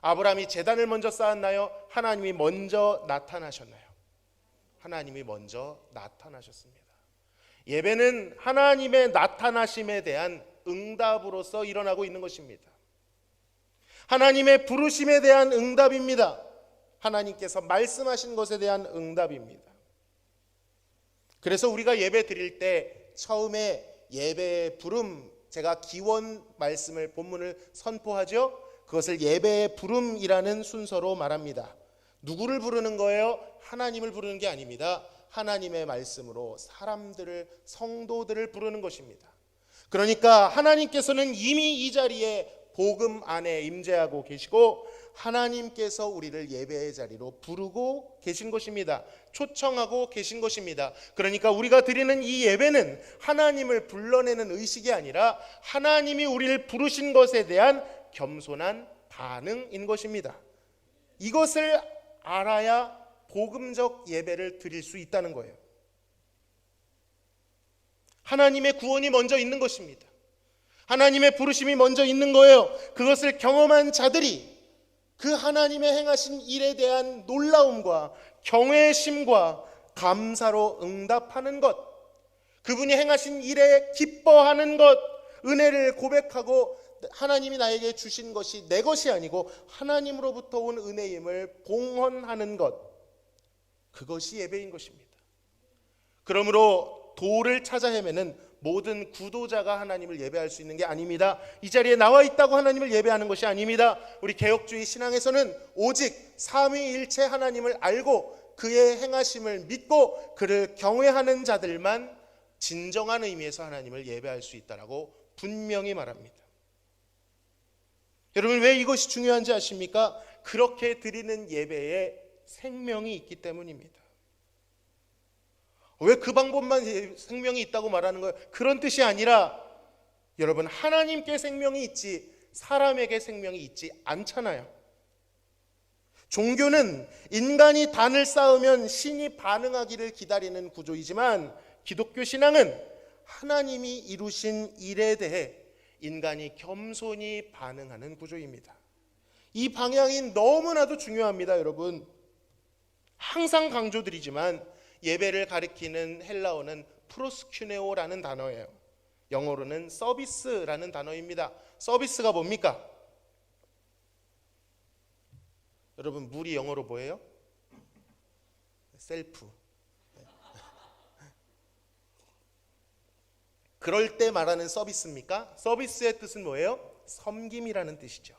아브라함이 제단을 먼저 쌓았나요? 하나님이 먼저 나타나셨나요? 하나님이 먼저 나타나셨습니다. 예배는 하나님의 나타나심에 대한 응답으로서 일어나고 있는 것입니다. 하나님의 부르심에 대한 응답입니다. 하나님께서 말씀하신 것에 대한 응답입니다. 그래서 우리가 예배 드릴 때 처음에 예배의 부름, 제가 기원 말씀을, 본문을 선포하죠. 그것을 예배의 부름이라는 순서로 말합니다. 누구를 부르는 거예요? 하나님을 부르는 게 아닙니다. 하나님의 말씀으로 사람들을, 성도들을 부르는 것입니다. 그러니까 하나님께서는 이미 이 자리에 복음 안에 임재하고 계시고 하나님께서 우리를 예배의 자리로 부르고 계신 것입니다. 초청하고 계신 것입니다. 그러니까 우리가 드리는 이 예배는 하나님을 불러내는 의식이 아니라 하나님이 우리를 부르신 것에 대한 겸손한 반응인 것입니다. 이것을 알아야 복음적 예배를 드릴 수 있다는 거예요. 하나님의 구원이 먼저 있는 것입니다. 하나님의 부르심이 먼저 있는 거예요. 그것을 경험한 자들이 그 하나님의 행하신 일에 대한 놀라움과 경외심과 감사로 응답하는 것, 그분이 행하신 일에 기뻐하는 것, 은혜를 고백하고 하나님이 나에게 주신 것이 내 것이 아니고 하나님으로부터 온 은혜임을 봉헌하는 것, 그것이 예배인 것입니다. 그러므로 도를 찾아 헤매는 모든 구도자가 하나님을 예배할 수 있는 게 아닙니다. 이 자리에 나와 있다고 하나님을 예배하는 것이 아닙니다. 우리 개혁주의 신앙에서는 오직 삼위일체 하나님을 알고 그의 행하심을 믿고 그를 경외하는 자들만 진정한 의미에서 하나님을 예배할 수 있다라고 분명히 말합니다. 여러분, 왜 이것이 중요한지 아십니까? 그렇게 드리는 예배에 생명이 있기 때문입니다. 왜 그 방법만 생명이 있다고 말하는 거예요? 그런 뜻이 아니라 여러분, 하나님께 생명이 있지 사람에게 생명이 있지 않잖아요. 종교는 인간이 단을 쌓으면 신이 반응하기를 기다리는 구조이지만 기독교 신앙은 하나님이 이루신 일에 대해 인간이 겸손히 반응하는 구조입니다. 이 방향이 너무나도 중요합니다. 여러분, 항상 강조드리지만 예배를 가리키는 헬라어는 프로스큐네오라는 단어예요. 영어로는 서비스라는 단어입니다. 서비스가 뭡니까? 여러분, 물이 영어로 뭐예요? 셀프. 그럴 때 말하는 서비스입니까? 서비스의 뜻은 뭐예요? 섬김이라는 뜻이죠.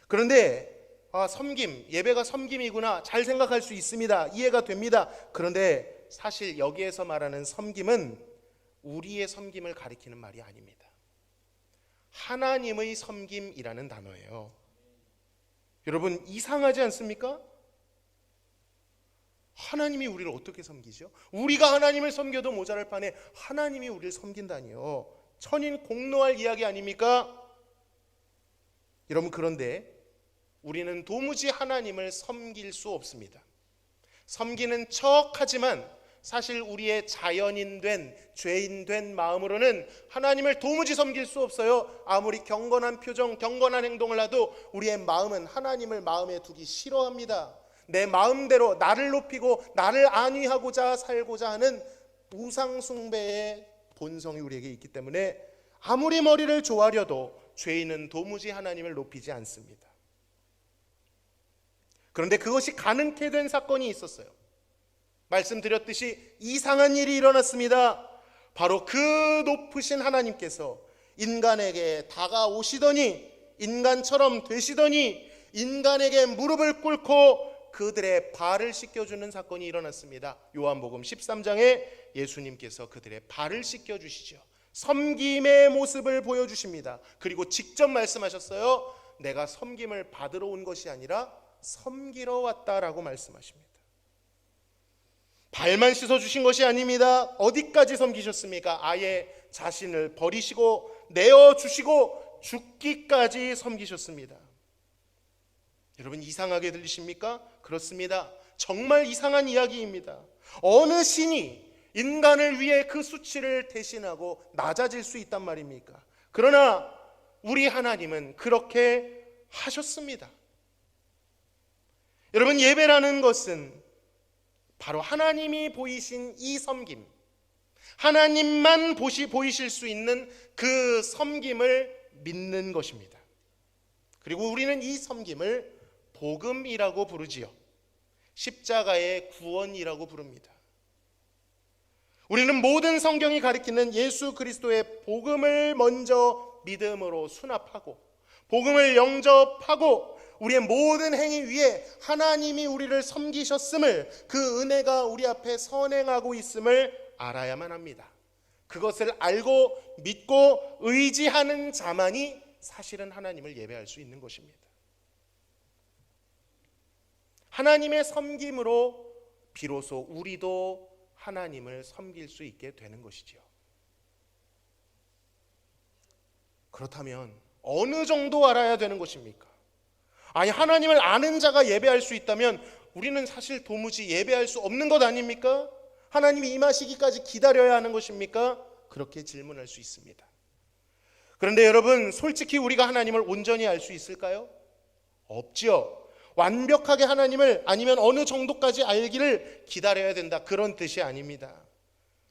그런데 섬김, 예배가 섬김이구나, 잘 생각할 수 있습니다. 이해가 됩니다. 그런데 사실 여기에서 말하는 섬김은 우리의 섬김을 가리키는 말이 아닙니다. 하나님의 섬김이라는 단어예요. 여러분, 이상하지 않습니까? 하나님이 우리를 어떻게 섬기죠? 우리가 하나님을 섬겨도 모자랄 판에 하나님이 우리를 섬긴다니요. 천인 공노할 이야기 아닙니까? 여러분, 그런데 우리는 도무지 하나님을 섬길 수 없습니다. 섬기는 척하지만 사실 우리의 자연인된, 죄인된 마음으로는 하나님을 도무지 섬길 수 없어요. 아무리 경건한 표정, 경건한 행동을 해도 우리의 마음은 하나님을 마음에 두기 싫어합니다. 내 마음대로 나를 높이고 나를 안위하고자 살고자 하는 우상숭배의 본성이 우리에게 있기 때문에 아무리 머리를 조아려도 죄인은 도무지 하나님을 높이지 않습니다. 그런데 그것이 가능케 된 사건이 있었어요. 말씀드렸듯이 이상한 일이 일어났습니다. 바로 그 높으신 하나님께서 인간에게 다가오시더니, 인간처럼 되시더니 인간에게 무릎을 꿇고 그들의 발을 씻겨주는 사건이 일어났습니다. 요한복음 13장에 예수님께서 그들의 발을 씻겨주시죠. 섬김의 모습을 보여주십니다. 그리고 직접 말씀하셨어요. 내가 섬김을 받으러 온 것이 아니라 섬기러 왔다라고 말씀하십니다. 발만 씻어주신 것이 아닙니다. 어디까지 섬기셨습니까? 아예 자신을 버리시고 내어주시고 죽기까지 섬기셨습니다. 여러분, 이상하게 들리십니까? 그렇습니다. 정말 이상한 이야기입니다. 어느 신이 인간을 위해 그 수치를 대신하고 낮아질 수 있단 말입니까? 그러나 우리 하나님은 그렇게 하셨습니다. 여러분, 예배라는 것은 바로 하나님이 보이신 이 섬김, 하나님만 보이실 수 있는 그 섬김을 믿는 것입니다. 그리고 우리는 이 섬김을 복음이라고 부르지요. 십자가의 구원이라고 부릅니다. 우리는 모든 성경이 가리키는 예수 그리스도의 복음을 먼저 믿음으로 수납하고 복음을 영접하고 우리의 모든 행위 위에 하나님이 우리를 섬기셨음을, 그 은혜가 우리 앞에 선행하고 있음을 알아야만 합니다. 그것을 알고 믿고 의지하는 자만이 사실은 하나님을 예배할 수 있는 것입니다. 하나님의 섬김으로 비로소 우리도 하나님을 섬길 수 있게 되는 것이지요. 그렇다면 어느 정도 알아야 되는 것입니까? 아니, 하나님을 아는 자가 예배할 수 있다면 우리는 사실 도무지 예배할 수 없는 것 아닙니까? 하나님이 임하시기까지 기다려야 하는 것입니까? 그렇게 질문할 수 있습니다. 그런데 여러분, 솔직히 우리가 하나님을 온전히 알 수 있을까요? 없지요. 완벽하게 하나님을, 아니면 어느 정도까지 알기를 기다려야 된다, 그런 뜻이 아닙니다.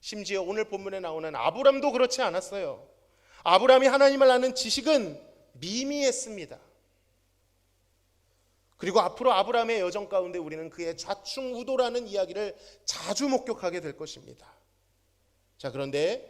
심지어 오늘 본문에 나오는 아브람도 그렇지 않았어요. 아브람이 하나님을 아는 지식은 미미했습니다. 그리고 앞으로 아브람의 여정 가운데 우리는 그의 좌충우돌하는 이야기를 자주 목격하게 될 것입니다. 자, 그런데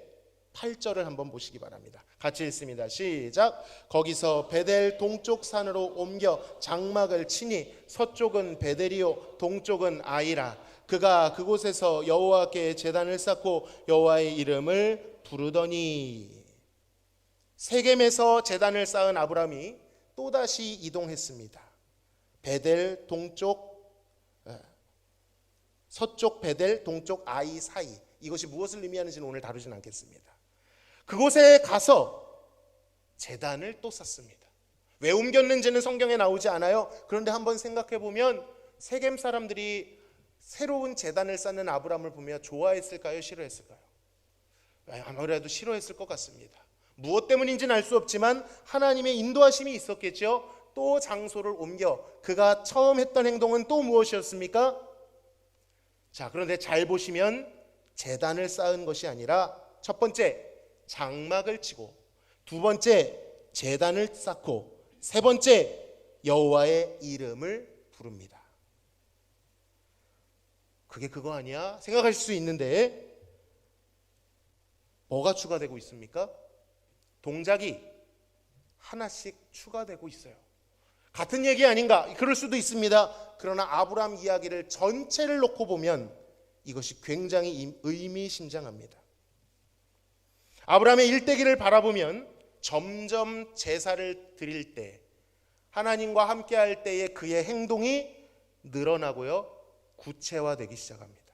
8절을 한번 보시기 바랍니다. 같이 읽습니다. 시작. 거기서 베델 동쪽 산으로 옮겨 장막을 치니 서쪽은 베델이요 동쪽은 아이라. 그가 그곳에서 여호와께 제단을 쌓고 여호와의 이름을 부르더니. 세겜에서 제단을 쌓은 아브람이 또다시 이동했습니다. 베델 동쪽, 서쪽 베델 동쪽 아이 사이, 이것이 무엇을 의미하는지는 오늘 다루진 않겠습니다. 그곳에 가서 제단을 또 쌓습니다. 왜 옮겼는지는 성경에 나오지 않아요. 그런데 한번 생각해 보면 세겜 사람들이 새로운 제단을 쌓는 아브람을 보며 좋아했을까요? 싫어했을까요? 아무래도 싫어했을 것 같습니다. 무엇 때문인지는 알 수 없지만 하나님의 인도하심이 있었겠죠. 또 장소를 옮겨 그가 처음 했던 행동은 또 무엇이었습니까? 자, 그런데 잘 보시면 제단을 쌓은 것이 아니라 첫 번째 장막을 치고, 두 번째 제단을 쌓고, 세 번째 여호와의 이름을 부릅니다. 그게 그거 아니야? 생각하실 수 있는데 뭐가 추가되고 있습니까? 동작이 하나씩 추가되고 있어요. 같은 얘기 아닌가? 그럴 수도 있습니다. 그러나 아브라함 이야기를 전체를 놓고 보면 이것이 굉장히 의미심장합니다. 아브라함의 일대기를 바라보면 점점 제사를 드릴 때, 하나님과 함께 할 때에 그의 행동이 늘어나고요, 구체화되기 시작합니다.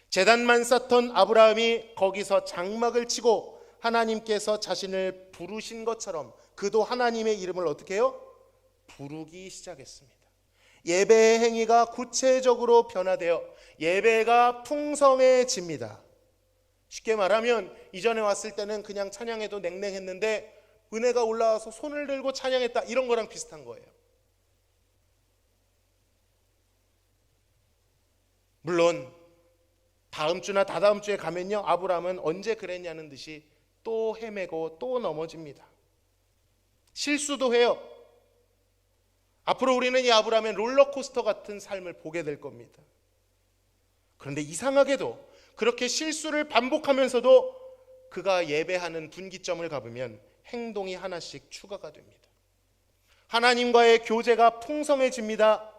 제단만 쌓던 아브라함이 거기서 장막을 치고 하나님께서 자신을 부르신 것처럼 그도 하나님의 이름을 어떻게 해요? 부르기 시작했습니다. 예배의 행위가 구체적으로 변화되어 예배가 풍성해집니다. 쉽게 말하면 이전에 왔을 때는 그냥 찬양해도 냉랭했는데 은혜가 올라와서 손을 들고 찬양했다, 이런 거랑 비슷한 거예요. 물론 다음 주나 다다음 주에 가면요, 아브라함은 언제 그랬냐는 듯이 또 헤매고 또 넘어집니다. 실수도 해요. 앞으로 우리는 이 아브라함의 롤러코스터 같은 삶을 보게 될 겁니다. 그런데 이상하게도 그렇게 실수를 반복하면서도 그가 예배하는 분기점을 가보면 행동이 하나씩 추가가 됩니다. 하나님과의 교제가 풍성해집니다.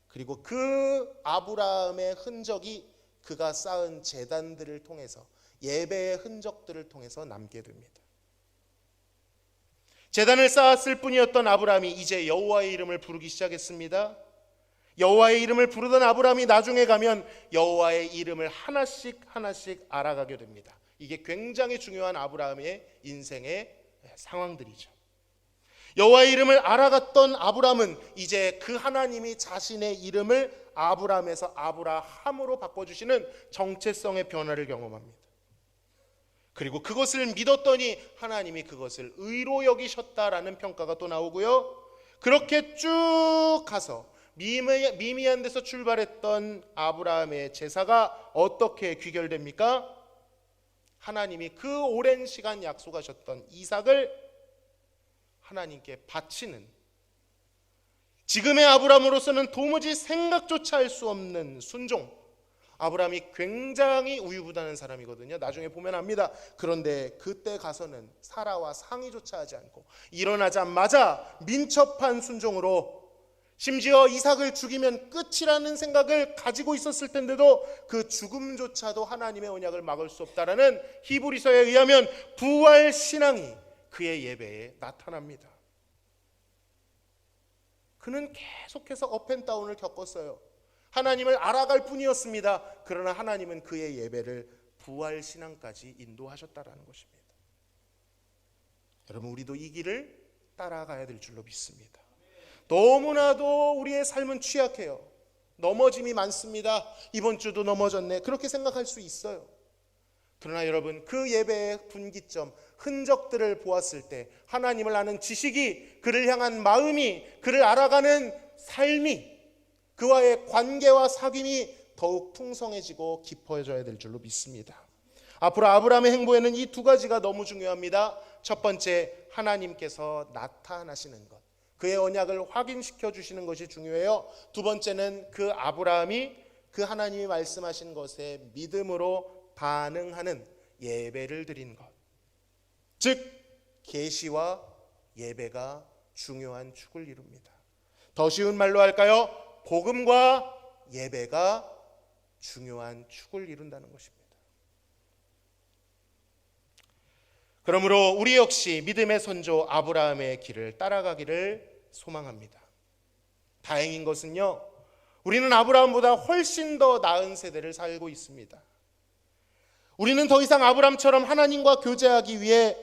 그리고 그 아브라함의 흔적이 그가 쌓은 제단들을 통해서, 예배의 흔적들을 통해서 남게 됩니다. 제단을 쌓았을 뿐이었던 아브라함이 이제 여호와의 이름을 부르기 시작했습니다. 여호와의 이름을 부르던 아브라함이 나중에 가면 여호와의 이름을 하나씩 하나씩 알아가게 됩니다. 이게 굉장히 중요한 아브라함의 인생의 상황들이죠. 여호와의 이름을 알아갔던 아브라함은 이제 그 하나님이 자신의 이름을 아브라함에서 아브라함으로 바꿔주시는 정체성의 변화를 경험합니다. 그리고 그것을 믿었더니 하나님이 그것을 의로 여기셨다라는 평가가 또 나오고요, 그렇게 쭉 가서 미미한 데서 출발했던 아브라함의 제사가 어떻게 귀결됩니까? 하나님이 그 오랜 시간 약속하셨던 이삭을 하나님께 바치는, 지금의 아브라함으로서는 도무지 생각조차 할 수 없는 순종. 아브라함이 굉장히 우유부단한 사람이거든요. 나중에 보면 압니다. 그런데 그때 가서는 사라와 상의조차 하지 않고 일어나자마자 민첩한 순종으로, 심지어 이삭을 죽이면 끝이라는 생각을 가지고 있었을 텐데도 그 죽음조차도 하나님의 언약을 막을 수 없다라는 히브리서에 의하면 부활 신앙이 그의 예배에 나타납니다. 그는 계속해서 업앤다운을 겪었어요. 하나님을 알아갈 뿐이었습니다. 그러나 하나님은 그의 예배를 부활 신앙까지 인도하셨다라는 것입니다. 여러분, 우리도 이 길을 따라가야 될 줄로 믿습니다. 너무나도 우리의 삶은 취약해요. 넘어짐이 많습니다. 이번 주도 넘어졌네, 그렇게 생각할 수 있어요. 그러나 여러분, 그 예배의 분기점, 흔적들을 보았을 때 하나님을 아는 지식이, 그를 향한 마음이, 그를 알아가는 삶이, 그와의 관계와 사귐이 더욱 풍성해지고 깊어져야 될 줄로 믿습니다. 앞으로 아브라함의 행보에는 이 두 가지가 너무 중요합니다. 첫 번째, 하나님께서 나타나시는 것, 그의 언약을 확인시켜 주시는 것이 중요해요. 두 번째는 그 아브라함이 그 하나님이 말씀하신 것에 믿음으로 반응하는 예배를 드린 것, 즉 계시와 예배가 중요한 축을 이룹니다. 더 쉬운 말로 할까요? 복음과 예배가 중요한 축을 이룬다는 것입니다. 그러므로 우리 역시 믿음의 선조 아브라함의 길을 따라가기를 소망합니다. 다행인 것은요, 우리는 아브라함보다 훨씬 더 나은 세대를 살고 있습니다. 우리는 더 이상 아브라함처럼 하나님과 교제하기 위해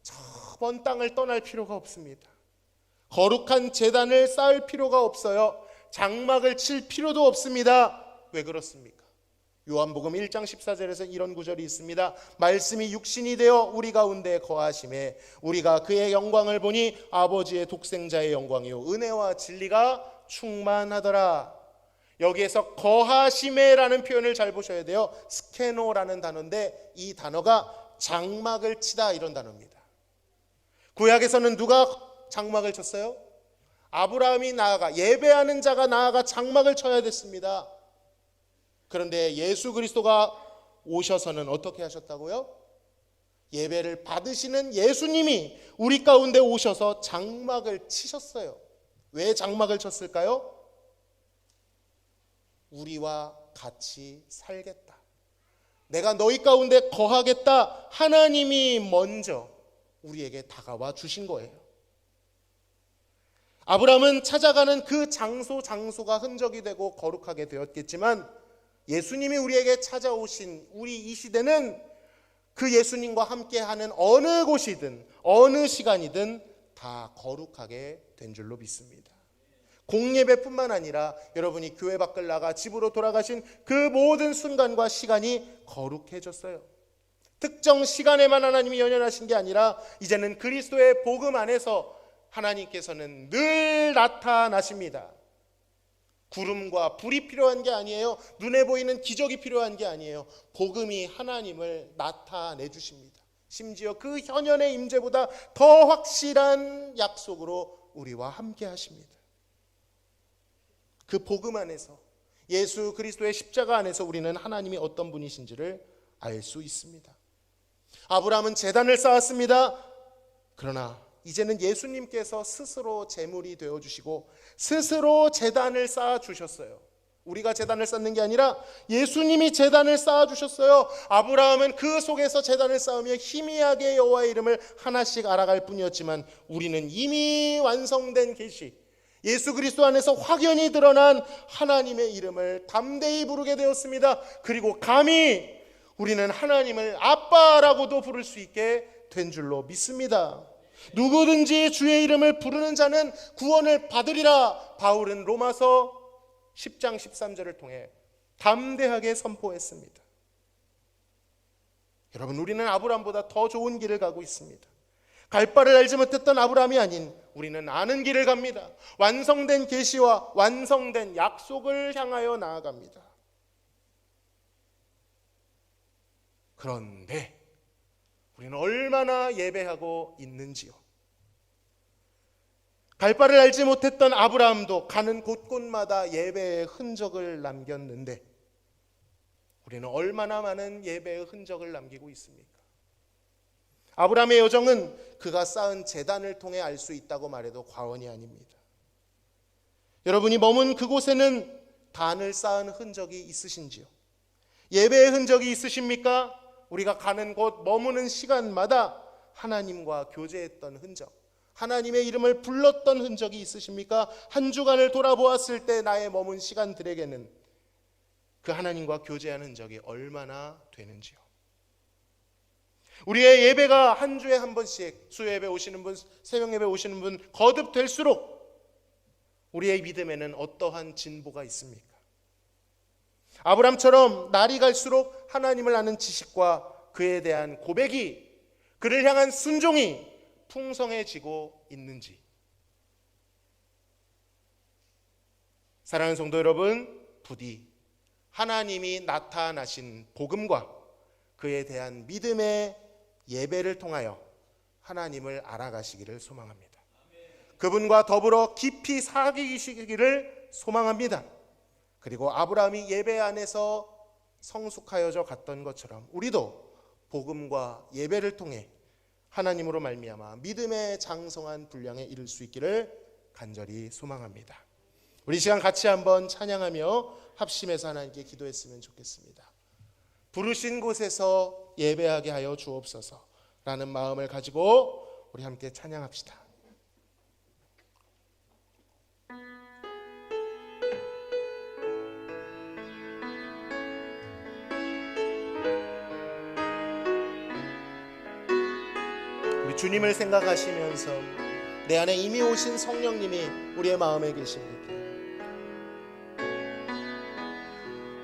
저 먼 땅을 떠날 필요가 없습니다. 거룩한 제단을 쌓을 필요가 없어요. 장막을 칠 필요도 없습니다. 왜 그렇습니까? 요한복음 1장 14절에서 이런 구절이 있습니다. 말씀이 육신이 되어 우리 가운데 거하심에 우리가 그의 영광을 보니 아버지의 독생자의 영광이요 은혜와 진리가 충만하더라. 여기에서 거하심에라는 표현을 잘 보셔야 돼요. 스케노라는 단어인데 이 단어가 장막을 치다, 이런 단어입니다. 구약에서는 누가 장막을 쳤어요? 아브라함이 나아가, 예배하는 자가 나아가 장막을 쳐야 됐습니다. 그런데 예수 그리스도가 오셔서는 어떻게 하셨다고요? 예배를 받으시는 예수님이 우리 가운데 오셔서 장막을 치셨어요. 왜 장막을 쳤을까요? 우리와 같이 살겠다, 내가 너희 가운데 거하겠다, 하나님이 먼저 우리에게 다가와 주신 거예요. 아브라함은 찾아가는 그 장소가 흔적이 되고 거룩하게 되었겠지만, 예수님이 우리에게 찾아오신 우리 이 시대는 그 예수님과 함께하는 어느 곳이든 어느 시간이든 다 거룩하게 된 줄로 믿습니다. 공예배뿐만 아니라 여러분이 교회 밖을 나가 집으로 돌아가신 그 모든 순간과 시간이 거룩해졌어요. 특정 시간에만 하나님이 연연하신 게 아니라 이제는 그리스도의 복음 안에서 하나님께서는 늘 나타나십니다. 구름과 불이 필요한 게 아니에요. 눈에 보이는 기적이 필요한 게 아니에요. 복음이 하나님을 나타내 주십니다. 심지어 그 현현의 임재보다 더 확실한 약속으로 우리와 함께 하십니다. 그 복음 안에서, 예수 그리스도의 십자가 안에서 우리는 하나님이 어떤 분이신지를 알 수 있습니다. 아브라함은 제단을 쌓았습니다. 그러나 이제는 예수님께서 스스로 제물이 되어주시고 스스로 제단을 쌓아주셨어요. 우리가 제단을 쌓는 게 아니라 예수님이 제단을 쌓아주셨어요. 아브라함은 그 속에서 제단을 쌓으며 희미하게 여호와의 이름을 하나씩 알아갈 뿐이었지만, 우리는 이미 완성된 계시, 예수 그리스도 안에서 확연히 드러난 하나님의 이름을 담대히 부르게 되었습니다. 그리고 감히 우리는 하나님을 아빠라고도 부를 수 있게 된 줄로 믿습니다. 누구든지 주의 이름을 부르는 자는 구원을 받으리라, 바울은 로마서 10장 13절을 통해 담대하게 선포했습니다. 여러분, 우리는 아브라함보다 더 좋은 길을 가고 있습니다. 갈 바를 알지 못했던 아브라함이 아닌 우리는 아는 길을 갑니다. 완성된 계시와 완성된 약속을 향하여 나아갑니다. 그런데 우리는 얼마나 예배하고 있는지요? 갈 바를 알지 못했던 아브라함도 가는 곳곳마다 예배의 흔적을 남겼는데, 우리는 얼마나 많은 예배의 흔적을 남기고 있습니까? 아브라함의 여정은 그가 쌓은 제단을 통해 알 수 있다고 말해도 과언이 아닙니다. 여러분이 머문 그곳에는 단을 쌓은 흔적이 있으신지요? 예배의 흔적이 있으십니까? 우리가 가는 곳, 머무는 시간마다 하나님과 교제했던 흔적, 하나님의 이름을 불렀던 흔적이 있으십니까? 한 주간을 돌아보았을 때 나의 머문 시간들에게는 그 하나님과 교제한 흔적이 얼마나 되는지요? 우리의 예배가 한 주에 한 번씩, 수요예배 오시는 분, 새벽예배 오시는 분 거듭될수록 우리의 믿음에는 어떠한 진보가 있습니까? 아브람처럼 날이 갈수록 하나님을 아는 지식과 그에 대한 고백이, 그를 향한 순종이 풍성해지고 있는지. 사랑하는 성도 여러분, 부디 하나님이 나타나신 복음과 그에 대한 믿음의 예배를 통하여 하나님을 알아가시기를 소망합니다. 그분과 더불어 깊이 사귀시기를 소망합니다. 그리고 아브라함이 예배 안에서 성숙하여져 갔던 것처럼 우리도 복음과 예배를 통해 하나님으로 말미암아 믿음의 장성한 분량에 이를 수 있기를 간절히 소망합니다. 우리 시간 같이 한번 찬양하며 합심해서 하나님께 기도했으면 좋겠습니다. 부르신 곳에서 예배하게 하여 주옵소서 라는 마음을 가지고 우리 함께 찬양합시다. 우리 주님을 생각하시면서 내 안에 이미 오신 성령님이 우리의 마음에 계십니다.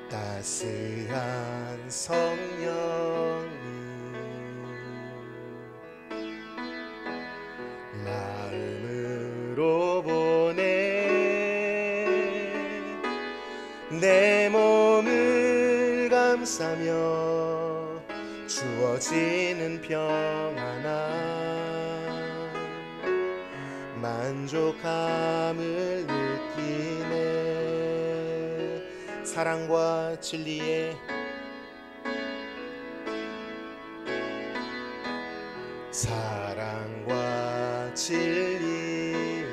따스한 성령님 마음으로 보내 내 몸을 감싸며 주어지는 평안함 만족함을 느끼네. 사랑과 진리에 사랑과 진리에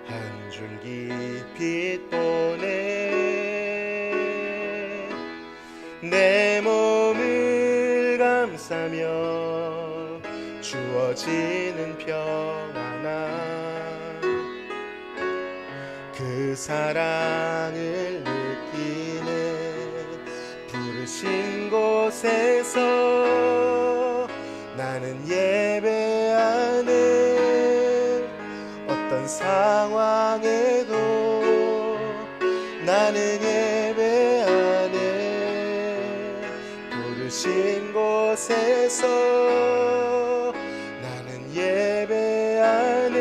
한 줄기 빛 보내 내 몸을 감싸며 주어지는 평안함 그 사랑을 느끼네. 부르신 곳에서 나는 예배하네. 어떤 상황에도 나는 예배하네. 부르신 곳에서 나는 예배하네.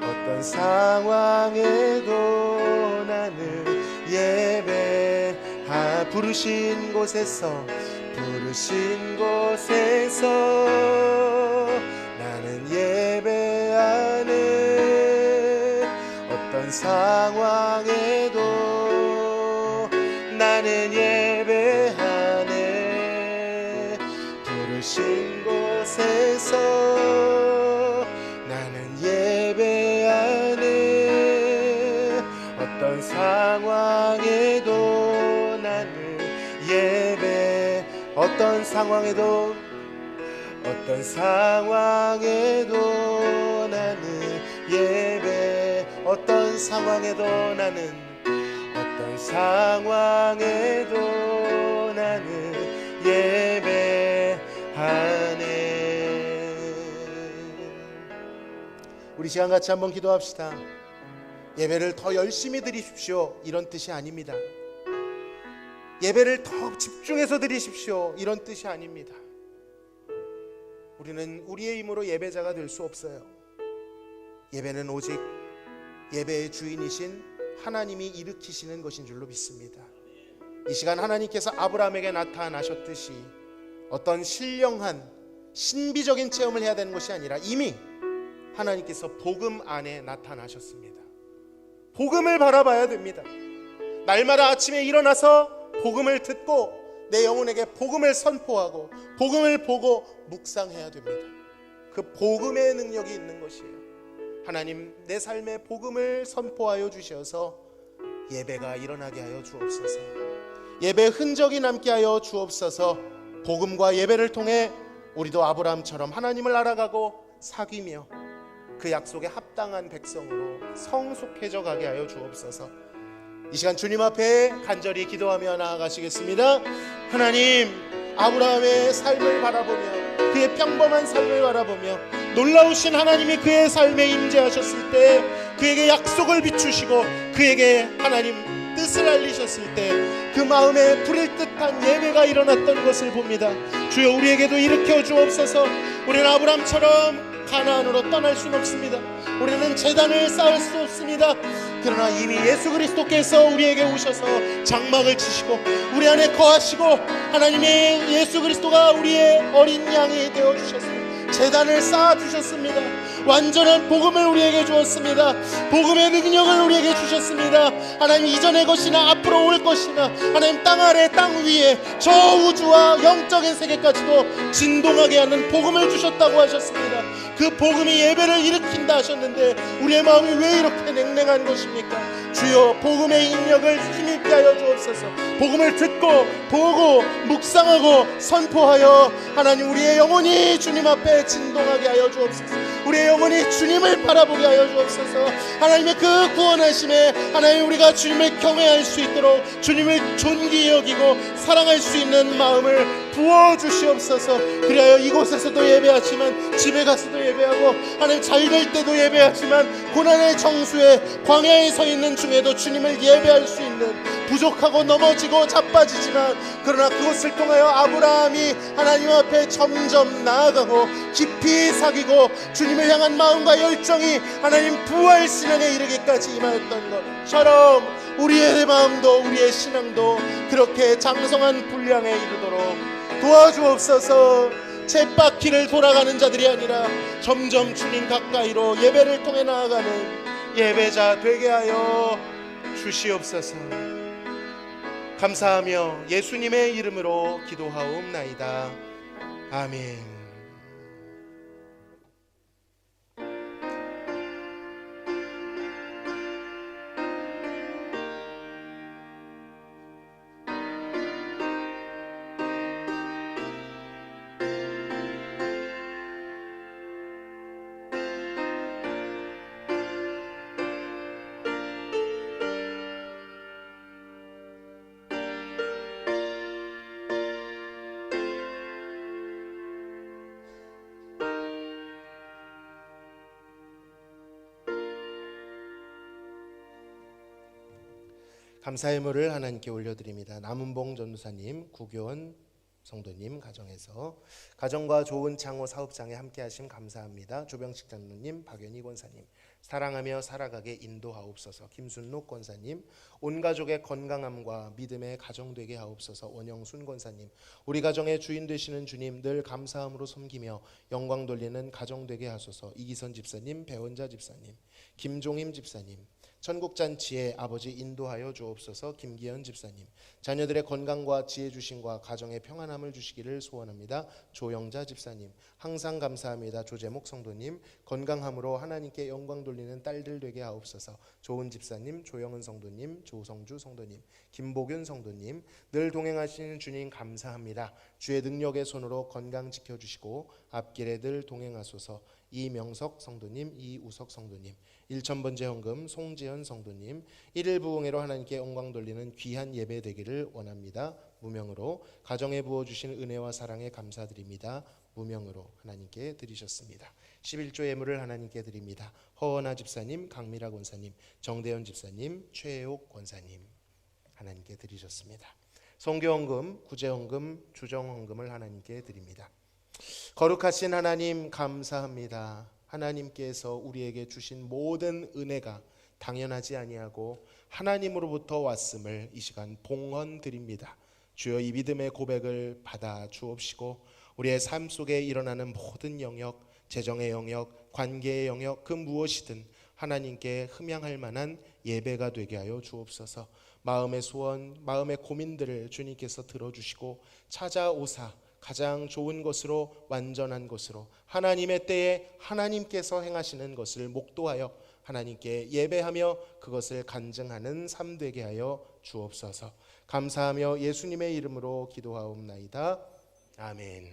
어떤 상황에도 나는 부르신 곳에서 나는 예배하네. 어떤 상황에도 나는 예배하네. 부르신 곳에서 나는 예배하네. 어떤 상황에도 나는 예배. 어떤 상황에도 나는 예배. 어떤 상황에도 나는 예배하네. 우리 시간 같이 한번 기도합시다. 예배를 더 열심히 드리십시오, 이런 뜻이 아닙니다. 예배를 더 집중해서 드리십시오, 이런 뜻이 아닙니다. 우리는 우리의 힘으로 예배자가 될 수 없어요. 예배는 오직 예배의 주인이신 하나님이 일으키시는 것인 줄로 믿습니다. 이 시간 하나님께서 아브라함에게 나타나셨듯이 어떤 신령한 신비적인 체험을 해야 되는 것이 아니라 이미 하나님께서 복음 안에 나타나셨습니다. 복음을 바라봐야 됩니다. 날마다 아침에 일어나서 복음을 듣고 내 영혼에게 복음을 선포하고 복음을 보고 묵상해야 됩니다. 그 복음의 능력이 있는 것이에요. 하나님, 내 삶에 복음을 선포하여 주셔서 예배가 일어나게 하여 주옵소서. 예배 흔적이 남게 하여 주옵소서. 복음과 예배를 통해 우리도 아브라함처럼 하나님을 알아가고 사귀며 그 약속에 합당한 백성으로 성숙해져 가게 하여 주옵소서. 이 시간 주님 앞에 간절히 기도하며 나아가시겠습니다. 하나님, 아브라함의 삶을 바라보며 그의 평범한 삶을 바라보며 놀라우신 하나님이 그의 삶에 임재하셨을 때 그에게 약속을 비추시고 그에게 하나님 뜻을 알리셨을 때 그 마음에 불일 듯한 예배가 일어났던 것을 봅니다. 주여, 우리에게도 일으켜 주옵소서. 우리는 아브라함처럼 가나안으로 떠날 수는 없습니다. 우리는 제단을 쌓을 수 없습니다. 그러나 이미 예수 그리스도께서 우리에게 오셔서 장막을 치시고 우리 안에 거하시고 하나님의 예수 그리스도가 우리의 어린 양이 되어주셨습니다. 제단을 쌓아주셨습니다. 완전한 복음을 우리에게 주었습니다. 복음의 능력을 우리에게 주셨습니다. 하나님, 이전의 것이나 앞으로 올 것이나 하나님 땅 아래 땅 위에 저 우주와 영적인 세계까지도 진동하게 하는 복음을 주셨다고 하셨습니다. 그 복음이 예배를 일으킨다 하셨는데 우리의 마음이 왜 이렇게 냉랭한 것입니까? 주여, 복음의 인력을 힘있게 하여 주옵소서. 복음을 듣고 보고 묵상하고 선포하여 하나님, 우리의 영혼이 주님 앞에 진동하게 하여 주옵소서. 우리의 영혼이 주님을 바라보게 하여 주옵소서. 하나님의 그 구원하심에 하나님, 우리가 주님을 경외할 수 있도록 주님을 존귀히 여기고 사랑할 수 있는 마음을 부어주시옵소서. 그리하여 이곳에서도 예배하지만 집에 가서도 예배하고 하나님, 잘 될 때도 예배하지만 고난의 정수에 광야에 서 있는 중에도 주님을 예배할 수 있는, 부족하고 넘어지고 자빠지지만 그러나 그것을 통하여 아브라함이 하나님 앞에 점점 나아가고 깊이 사귀고 주님을 향한 마음과 열정이 하나님 부활 신앙에 이르기까지 임하였던 것처럼 우리의 마음도 우리의 신앙도 그렇게 장성한 분량에 이르도록 도와주옵소서. 쳇바퀴를 돌아가는 자들이 아니라 점점 주님 가까이로 예배를 통해 나아가는 예배자 되게 하여 주시옵소서. 감사하며 예수님의 이름으로 기도하옵나이다. 아멘. 감사의 물을 하나님께 올려드립니다. 남은봉 전도사님, 구교원 성도님 가정에서 가정과 좋은 창호 사업장에 함께하심 감사합니다. 조병식 장로님, 박연희 권사님, 사랑하며 살아가게 인도하옵소서. 김순록 권사님, 온 가족의 건강함과 믿음의 가정 되게 하옵소서. 원영순 권사님, 우리 가정의 주인 되시는 주님 늘 감사함으로 섬기며 영광 돌리는 가정 되게 하소서. 이기선 집사님, 배원자 집사님, 김종임 집사님, 천국잔치에 아버지 인도하여 주옵소서. 김기현 집사님, 자녀들의 건강과 지혜 주심과 가정의 평안함을 주시기를 소원합니다. 조영자 집사님, 항상 감사합니다. 조재목 성도님, 건강함으로 하나님께 영광 돌리는 딸들 되게 하옵소서. 좋은 집사님, 조영은 성도님, 조성주 성도님, 김보균 성도님, 늘 동행하시는 주님 감사합니다. 주의 능력의 손으로 건강 지켜주시고 앞길에 늘 동행하소서. 이명석 성도님, 이우석 성도님, 1000번째 헌금 송지현 성도님, 1일 부흥회로 하나님께 영광 돌리는 귀한 예배 되기를 원합니다. 무명으로 가정에 부어주신 은혜와 사랑에 감사드립니다. 무명으로 하나님께 드리셨습니다. 11조 예물을 하나님께 드립니다. 허원아 집사님, 강미라 권사님, 정대현 집사님, 최혜옥 권사님 하나님께 드리셨습니다. 성교헌금, 구제헌금, 주정헌금을 하나님께 드립니다. 거룩하신 하나님 감사합니다. 하나님께서 우리에게 주신 모든 은혜가 당연하지 아니하고 하나님으로부터 왔음을 이 시간 봉헌드립니다. 주여, 이 믿음의 고백을 받아 주옵시고 우리의 삶 속에 일어나는 모든 영역, 재정의 영역, 관계의 영역, 그 무엇이든 하나님께 흠양할 만한 예배가 되게 하여 주옵소서. 마음의 소원, 마음의 고민들을 주님께서 들어주시고 찾아오사 가장 좋은 것으로, 완전한 것으로, 하나님의 때에 하나님께서 행하시는 것을 목도하여 하나님께 예배하며 그것을 간증하는 삶 되게 하여 주옵소서. 감사하며 예수님의 이름으로 기도하옵나이다. 아멘.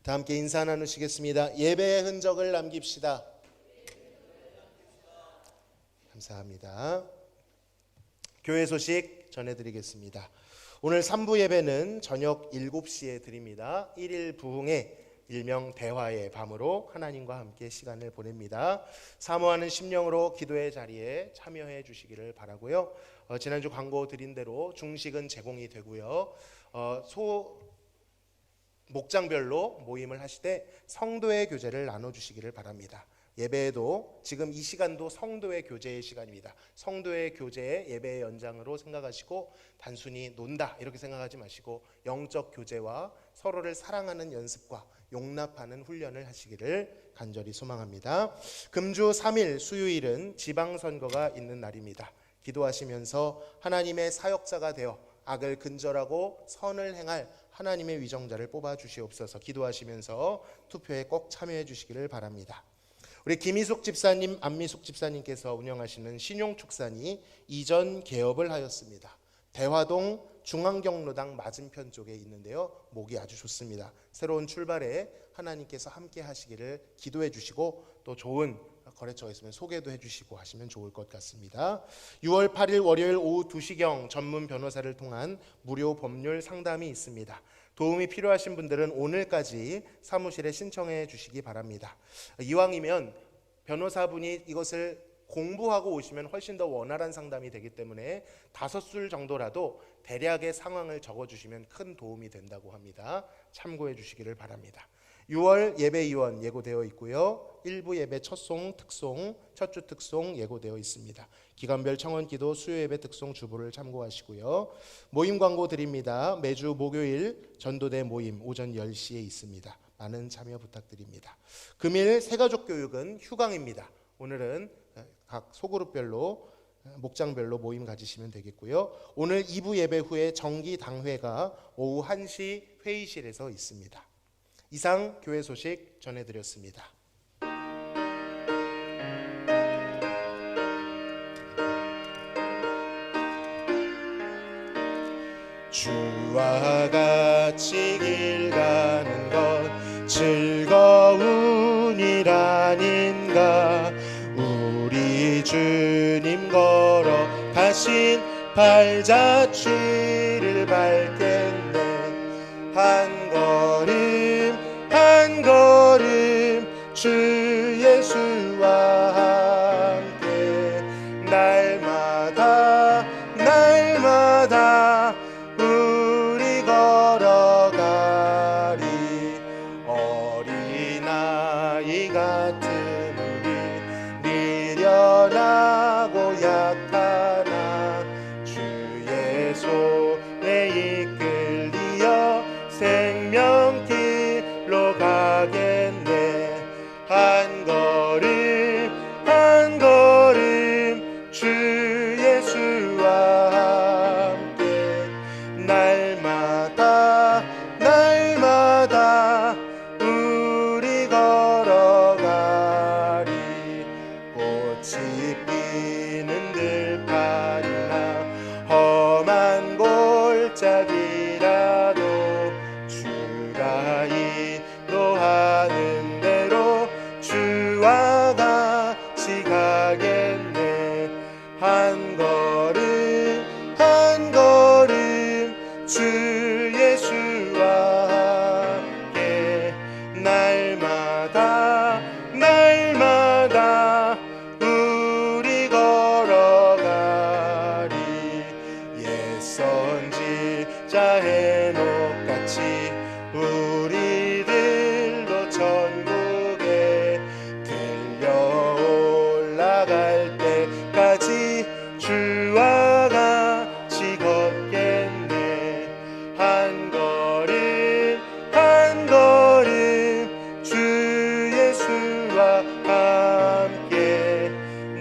다 함께 인사 나누시겠습니다. 예배의 흔적을 남깁시다. 감사합니다. 교회 소식 전해드리겠습니다. 오늘 3부 예배는 저녁 7시에 드립니다. 1일 부흥회, 일명 대화의 밤으로 하나님과 함께 시간을 보냅니다. 사모하는 심령으로 기도의 자리에 참여해 주시기를 바라고요. 지난주 광고 드린 대로 중식은 제공이 되고요. 목장별로 모임을 하시되 성도의 교제를 나눠주시기를 바랍니다. 예배에도 지금 이 시간도 성도의 교제의 시간입니다. 성도의 교제의 예배의 연장으로 생각하시고 단순히 논다 이렇게 생각하지 마시고 영적 교제와 서로를 사랑하는 연습과 용납하는 훈련을 하시기를 간절히 소망합니다. 금주 3일 수요일은 지방선거가 있는 날입니다. 기도하시면서 하나님의 사역자가 되어 악을 근절하고 선을 행할 하나님의 위정자를 뽑아 주시옵소서. 기도하시면서 투표에 꼭 참여해 주시기를 바랍니다. 우리 김희숙 집사님, 안미숙 집사님께서 운영하시는 신용축산이 이전 개업을 하였습니다. 대화동 중앙경로당 맞은편 쪽에 있는데요. 목이 아주 좋습니다. 새로운 출발에 하나님께서 함께 하시기를 기도해 주시고 또 좋은 거래처가 있으면 소개도 해주시고 하시면 좋을 것 같습니다. 6월 8일 월요일 오후 2시경 전문 변호사를 통한 무료 법률 상담이 있습니다. 도움이 필요하신 분들은 오늘까지 사무실에 신청해 주시기 바랍니다. 이왕이면 변호사분이 이것을 공부하고 오시면 훨씬 더 원활한 상담이 되기 때문에 5술 정도라도 대략의 상황을 적어주시면 큰 도움이 된다고 합니다. 참고해 주시기를 바랍니다. 6월 예배위원 예고되어 있고요. 일부 예배 첫송, 특송, 첫주 특송 예고되어 있습니다. 기간별 청원기도 수요예배 특송 주보를 참고하시고요. 모임 광고 드립니다. 매주 목요일 전도대 모임 오전 10시에 있습니다. 많은 참여 부탁드립니다. 금일 새가족 교육은 휴강입니다. 오늘은 각 소그룹별로 목장별로 모임 가지시면 되겠고요. 오늘 2부 예배 후에 정기 당회가 오후 1시 회의실에서 있습니다. 이상 교회 소식 전해드렸습니다. 주와 같이 길 가는 것 즐거운 일 아닌가. 우리 주님 걸어가신 발자취를 밟겠네. 한 걸음 한 걸음 주 예수와 함께 날마다 날마다 우리 걸어가리. 어린아이 같은 우리 미련하고 약하나 주의 손에 이끌리어 생명길로 가겠네. 한 걸음 한 걸음 주 예수와 함께 날마다 날마다 우리 걸어가리. 꽃이 피는 들판이나 험한 골짜기라도 주가 인도하는 대로 주와 같이 가겠네. 한 걸음 한 걸음 주 예수와 함께 날마다 날마다 우리 걸어가리. 옛 선지자 해녹같이 우리들도 천국에 들려 올라갈 때까지 주와 같이 걷겠네. 한 걸음 한 걸음 주 예수와 함께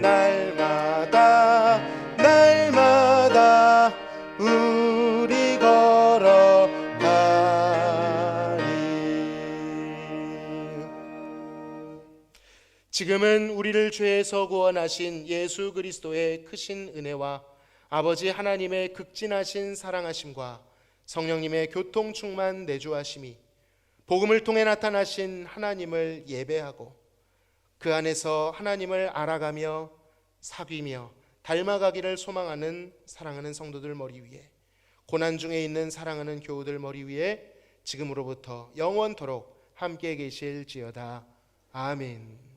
날마다 날마다 우리 걸어가리. 지금은 우리를 죄에서 구원하신 예수 그리스도의 크신 은혜와 아버지 하나님의 극진하신 사랑하심과 성령님의 교통 충만 내주하심이 복음을 통해 나타나신 하나님을 예배하고 그 안에서 하나님을 알아가며 사귀며 닮아가기를 소망하는 사랑하는 성도들 머리 위에, 고난 중에 있는 사랑하는 교우들 머리 위에 지금으로부터 영원토록 함께 계실지어다. 아멘.